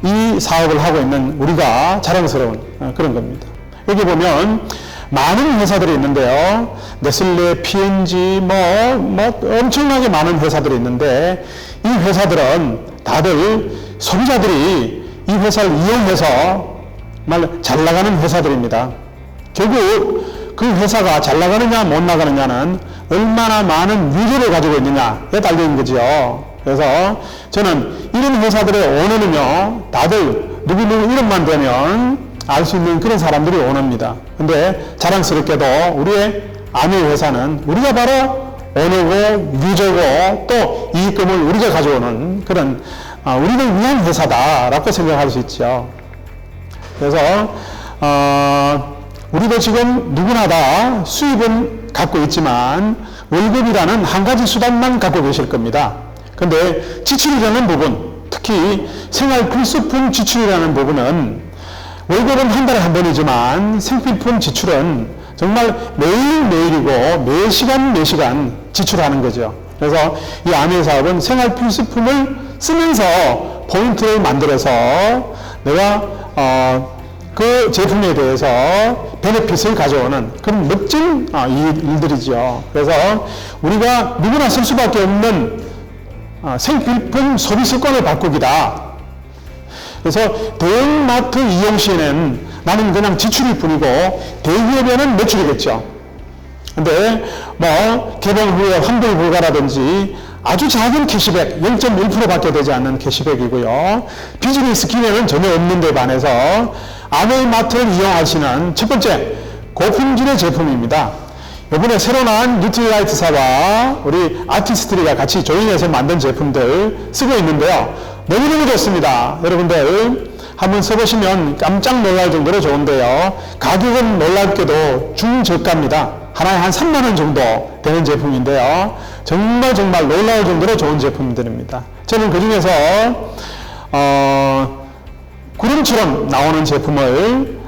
이 사업을 하고 있는 우리가 자랑스러운 그런 겁니다. 여기 보면 많은 회사들이 있는데요. 네슬레, P&G, 엄청나게 많은 회사들이 있는데 이 회사들은 다들 소비자들이 이 회사를 이용해서 정말 잘 나가는 회사들입니다. 결국 그 회사가 잘 나가느냐 못 나가느냐는 얼마나 많은 유저를 가지고 있느냐에 달려있는 거죠. 그래서 저는 이런 회사들의 오너는요, 다들 누구누구 이름만 되면 알 수 있는 그런 사람들이 오너입니다. 근데 자랑스럽게도 우리의 아메 회사는 우리가 바로 오너고 유저고 또 이익금을 우리가 가져오는 그런 우리를 위한 회사다라고 생각할 수 있죠. 그래서 우리도 지금 누구나 다 수입은 갖고 있지만 월급이라는 한 가지 수단만 갖고 계실 겁니다. 근데 지출이라는 부분, 특히 생활 필수품 지출이라는 부분은 월급은 한 달에 한 번이지만 생필품 지출은 정말 매일매일이고 매시간 지출하는 거죠. 그래서 이 아메 사업은 생활 필수품을 쓰면서 포인트를 만들어서 내가 그 제품에 대해서 베네핏을 가져오는 그런 멋진 일들이죠. 그래서 우리가 누구나 쓸 수밖에 없는 생필품 소비 습관을 바꾸기다. 그래서 대형마트 이용 시에는 나는 그냥 지출일 뿐이고 대기업에는 매출이겠죠. 근데 개봉 후에 환불 불가라든지 아주 작은 캐시백 0.1%밖에 되지 않는 캐시백이고요. 비즈니스 기회는 전혀 없는 데 반해서 아메이마트를 이용하시는 첫 번째 고품질의 제품입니다. 이번에 새로 나온 뉴트리라이트사와 우리 아티스트리가 같이 조인해서 만든 제품들 쓰고 있는데요. 너무너무 좋습니다. 여러분들 한번 써보시면 깜짝 놀랄 정도로 좋은데요. 가격은 놀랍게도 중저가입니다. 하나에 한 3만원 정도 되는 제품인데요. 정말 놀라울 정도로 좋은 제품들입니다. 저는 그 중에서 구름처럼 나오는 제품을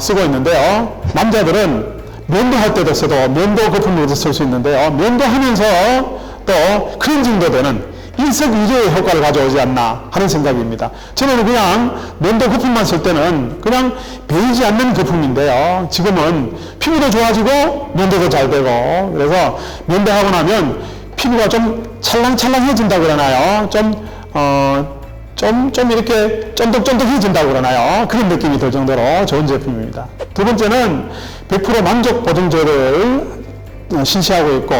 쓰고 있는데요. 남자들은 면도할 때도 써도 면도 거품으로도 쓸 수 있는데요. 면도하면서 또 클렌징도 되는 일석이조의 효과를 가져오지 않나 하는 생각입니다. 저는 그냥 면도 거품만 쓸 때는 그냥 배이지 않는 거품인데요. 지금은 피부도 좋아지고 면도도 잘 되고, 그래서 면도하고 나면 피부가 좀 찰랑찰랑해진다고 그러나요? 좀 이렇게 쫀득쫀득해진다고 그러나요? 그런 느낌이 들 정도로 좋은 제품입니다. 두 번째는 100% 만족 보증제를 실시하고 있고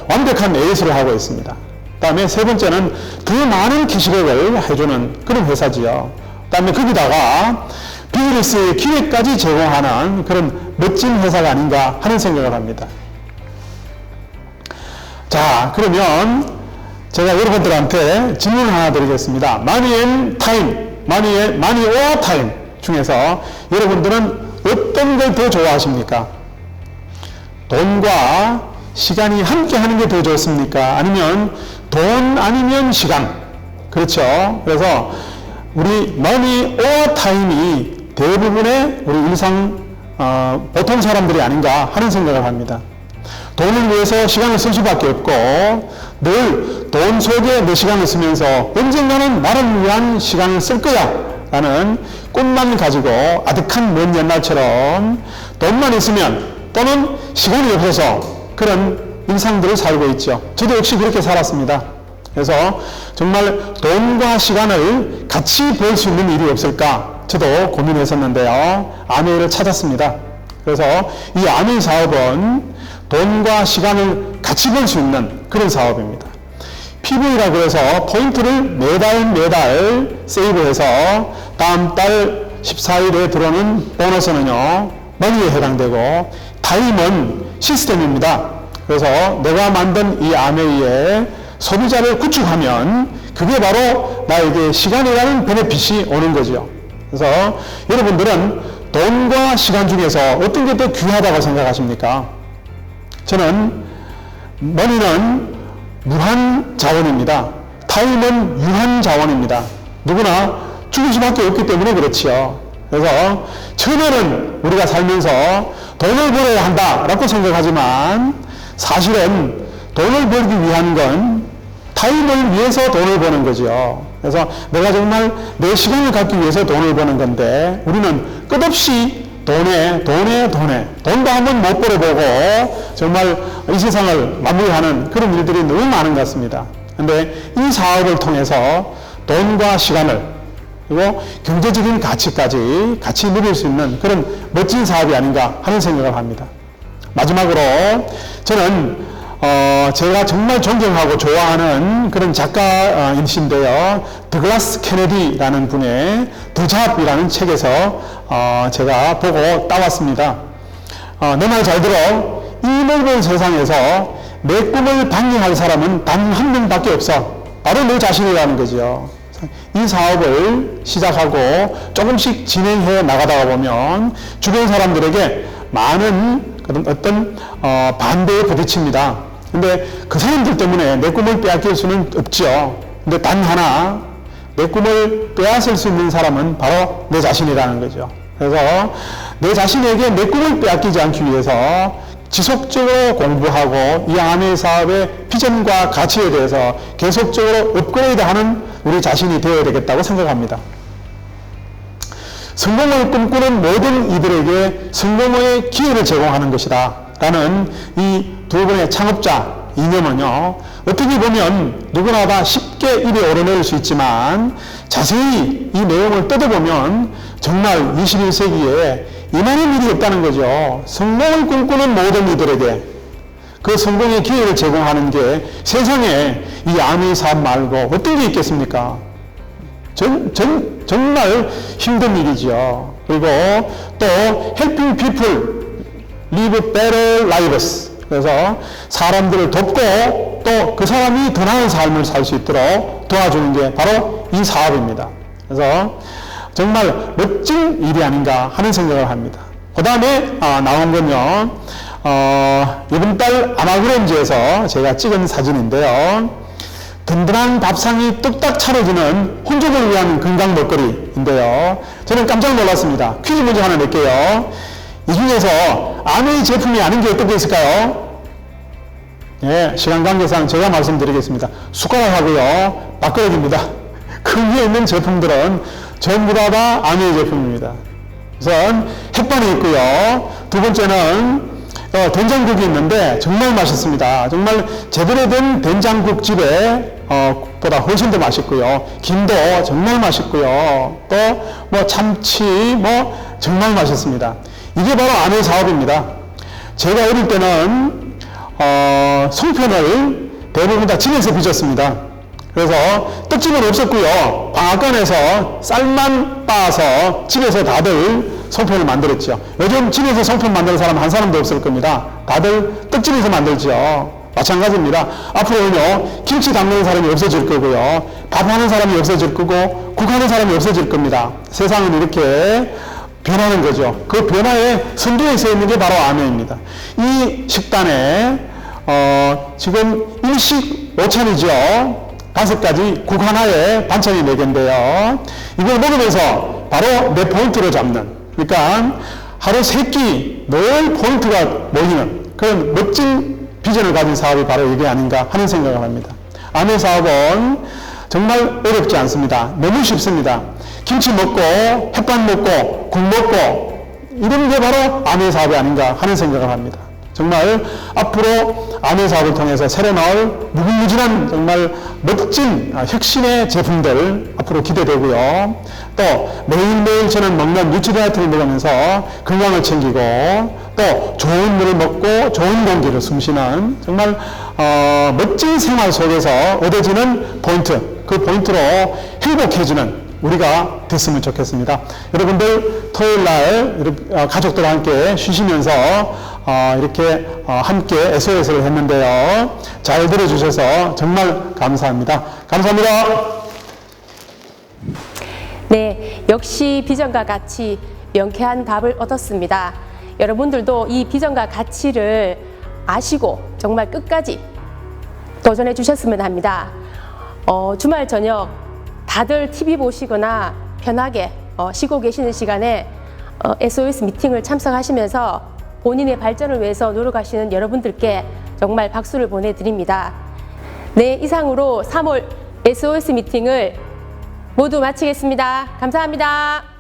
완벽한 AS를 하고 있습니다. 그 다음에 세 번째는 더 많은 캐시백을 해주는 그런 회사지요. 그 다음에 거기다가 비즈니스 기회까지 제공하는 그런 멋진 회사가 아닌가 하는 생각을 합니다. 자, 그러면 제가 여러분들한테 질문 하나 드리겠습니다. Money and Time, Money or Time 중에서 여러분들은 어떤 걸 더 좋아하십니까? 돈과 시간이 함께 하는 게 더 좋습니까? 아니면 돈 아니면 시간? 그렇죠. 그래서 우리 Money or Time이 대부분의 우리 일상 보통 사람들이 아닌가 하는 생각을 합니다. 돈을 위해서 시간을 쓸 수밖에 없고 늘 돈 속에 내 시간을 쓰면서 언젠가는 나를 위한 시간을 쓸 거야 라는 꿈만 가지고 아득한 먼 옛날처럼 돈만 있으면 또는 시간이 없어서 그런 일상들을 살고 있죠. 저도 역시 그렇게 살았습니다. 그래서 정말 돈과 시간을 같이 벌 수 있는 일이 없을까 저도 고민했었는데요. 아메이를 찾았습니다. 그래서 이 아메이 사업은 돈과 시간을 같이 벌 수 있는 그런 사업입니다. PV라고 해서 포인트를 매달 세이브해서 다음 달 14일에 들어오는 보너스는요 머니에 해당되고 타임은 시스템입니다. 그래서 내가 만든 이 아메이에 소비자를 구축하면 그게 바로 나에게 시간이라는 베네핏이 오는 거죠. 그래서 여러분들은 돈과 시간 중에서 어떤 게 더 귀하다고 생각하십니까? 저는 머니는 무한 자원입니다. 타임은 유한 자원입니다. 누구나 죽을 수밖에 없기 때문에 그렇지요. 그래서 처음에는 우리가 살면서 돈을 벌어야 한다라고 생각하지만 사실은 돈을 벌기 위한 건 타임을 위해서 돈을 버는 거죠. 그래서 내가 정말 내 시간을 갖기 위해서 돈을 버는 건데 우리는 끝없이 돈도 한번 못 벌어보고 정말 이 세상을 마무리하는 그런 일들이 너무 많은 것 같습니다. 그런데 이 사업을 통해서 돈과 시간을 그리고 경제적인 가치까지 같이 누릴 수 있는 그런 멋진 사업이 아닌가 하는 생각을 합니다. 마지막으로 저는 제가 정말 존경하고 좋아하는 그런 작가이신데요. 더글라스 케네디라는 분의 더 잡이라는 책에서 제가 보고 따왔습니다. 내 말 잘 들어. 이 넓은 세상에서 내 꿈을 방해할 사람은 단 한 명밖에 없어. 바로 너 자신이라는 거죠. 이 사업을 시작하고 조금씩 진행해 나가다가 보면 주변 사람들에게 많은 그런 어떤 반대에 부딪힙니다. 근데 그 사람들 때문에 내 꿈을 빼앗길 수는 없죠. 근데 단 하나 내 꿈을 빼앗을 수 있는 사람은 바로 내 자신이라는 거죠. 그래서 내 자신에게 내 꿈을 빼앗기지 않기 위해서 지속적으로 공부하고 이 아메이 사업의 비전과 가치에 대해서 계속적으로 업그레이드하는 우리 자신이 되어야 되겠다고 생각합니다. 성공을 꿈꾸는 모든 이들에게 성공의 기회를 제공하는 것이다 라는 이 두 분의 창업자 이념은요 어떻게 보면 누구나 다 쉽게 입에 오르내릴 수 있지만 자세히 이 내용을 뜯어보면 정말 21세기에 이만한 일이 없다는 거죠. 성공을 꿈꾸는 모든 이들에게 그 성공의 기회를 제공하는 게 세상에 이 아메이 사업 말고 어떤 게 있겠습니까? 정말 힘든 일이죠. 그리고 또 helping people live better lives. 그래서 사람들을 돕고 또 그 사람이 더 나은 삶을 살 수 있도록 도와주는 게 바로 이 사업입니다. 그래서 정말 멋진 일이 아닌가 하는 생각을 합니다. 그 다음에 나온 건요 이번 달 아마그랜지에서 제가 찍은 사진인데요. 든든한 밥상이 뚝딱 차려지는 혼족을 위한 건강 먹거리인데요. 저는 깜짝 놀랐습니다. 퀴즈 문제 하나 낼게요. 이 중에서 아메이 제품이 아닌 게 어떤 게 있을까요? 예, 시간 관계상 제가 말씀드리겠습니다. 숟가락하고요, 밥그릇입니다. 그 위에 있는 제품들은 전부 다 아메이 제품입니다. 우선 햇반이 있고요. 두 번째는 된장국이 있는데 정말 맛있습니다. 정말 제대로 된 된장국 집에 보다 훨씬 더 맛있고요. 김도 정말 맛있고요. 또 뭐 참치 정말 맛있습니다. 이게 바로 아메이 사업입니다. 제가 어릴 때는 송편을 대부분 다 집에서 빚었습니다. 그래서 떡집은 없었고요. 방앗간에서 쌀만 빻아서 집에서 다들 송편을 만들었죠. 요즘 집에서 송편 만드는 사람 한 사람도 없을 겁니다. 다들 떡집에서 만들죠. 마찬가지입니다. 앞으로는요, 김치 담그는 사람이 없어질 거고요. 밥하는 사람이 없어질 거고, 국하는 사람이 없어질 겁니다. 세상은 이렇게 변하는 거죠. 그 변화의 선두에 서 있는 게 바로 아메이입니다. 이 식단에 지금 일식 5찬이죠. 5가지 국 하나에 반찬이 4개인데요. 이걸 먹으면서 바로 내 포인트를 잡는, 그러니까 하루 3끼 늘 포인트가 모이는 그런 멋진 비전을 가진 사업이 바로 이게 아닌가 하는 생각을 합니다. 아메 사업은 정말 어렵지 않습니다. 너무 쉽습니다. 김치 먹고 햇반 먹고 국 먹고 이런 게 바로 아메 사업이 아닌가 하는 생각을 합니다. 정말 앞으로 아메 사업을 통해서 새로 나올 무궁무진한 정말 멋진 혁신의 제품들 앞으로 기대되고요. 또 매일매일 저는 먹는 뉴트리아트를 먹으면서 건강을 챙기고 또 좋은 물을 먹고 좋은 공기를 숨쉬는 정말 멋진 생활 속에서 얻어지는 포인트, 그 포인트로 행복해지는 우리가 됐으면 좋겠습니다. 여러분들 토요일 날 가족들과 함께 쉬시면서 이렇게 함께 SOS를 했는데요. 잘 들어주셔서 정말 감사합니다. 감사합니다. 네, 역시 비전과 가치, 명쾌한 답을 얻었습니다. 여러분들도 이 비전과 가치를 아시고 정말 끝까지 도전해 주셨으면 합니다. 주말 저녁 다들 TV 보시거나 편하게 쉬고 계시는 시간에 SOS 미팅을 참석하시면서 본인의 발전을 위해서 노력하시는 여러분들께 정말 박수를 보내드립니다. 네, 이상으로 3월 SOS 미팅을 모두 마치겠습니다. 감사합니다.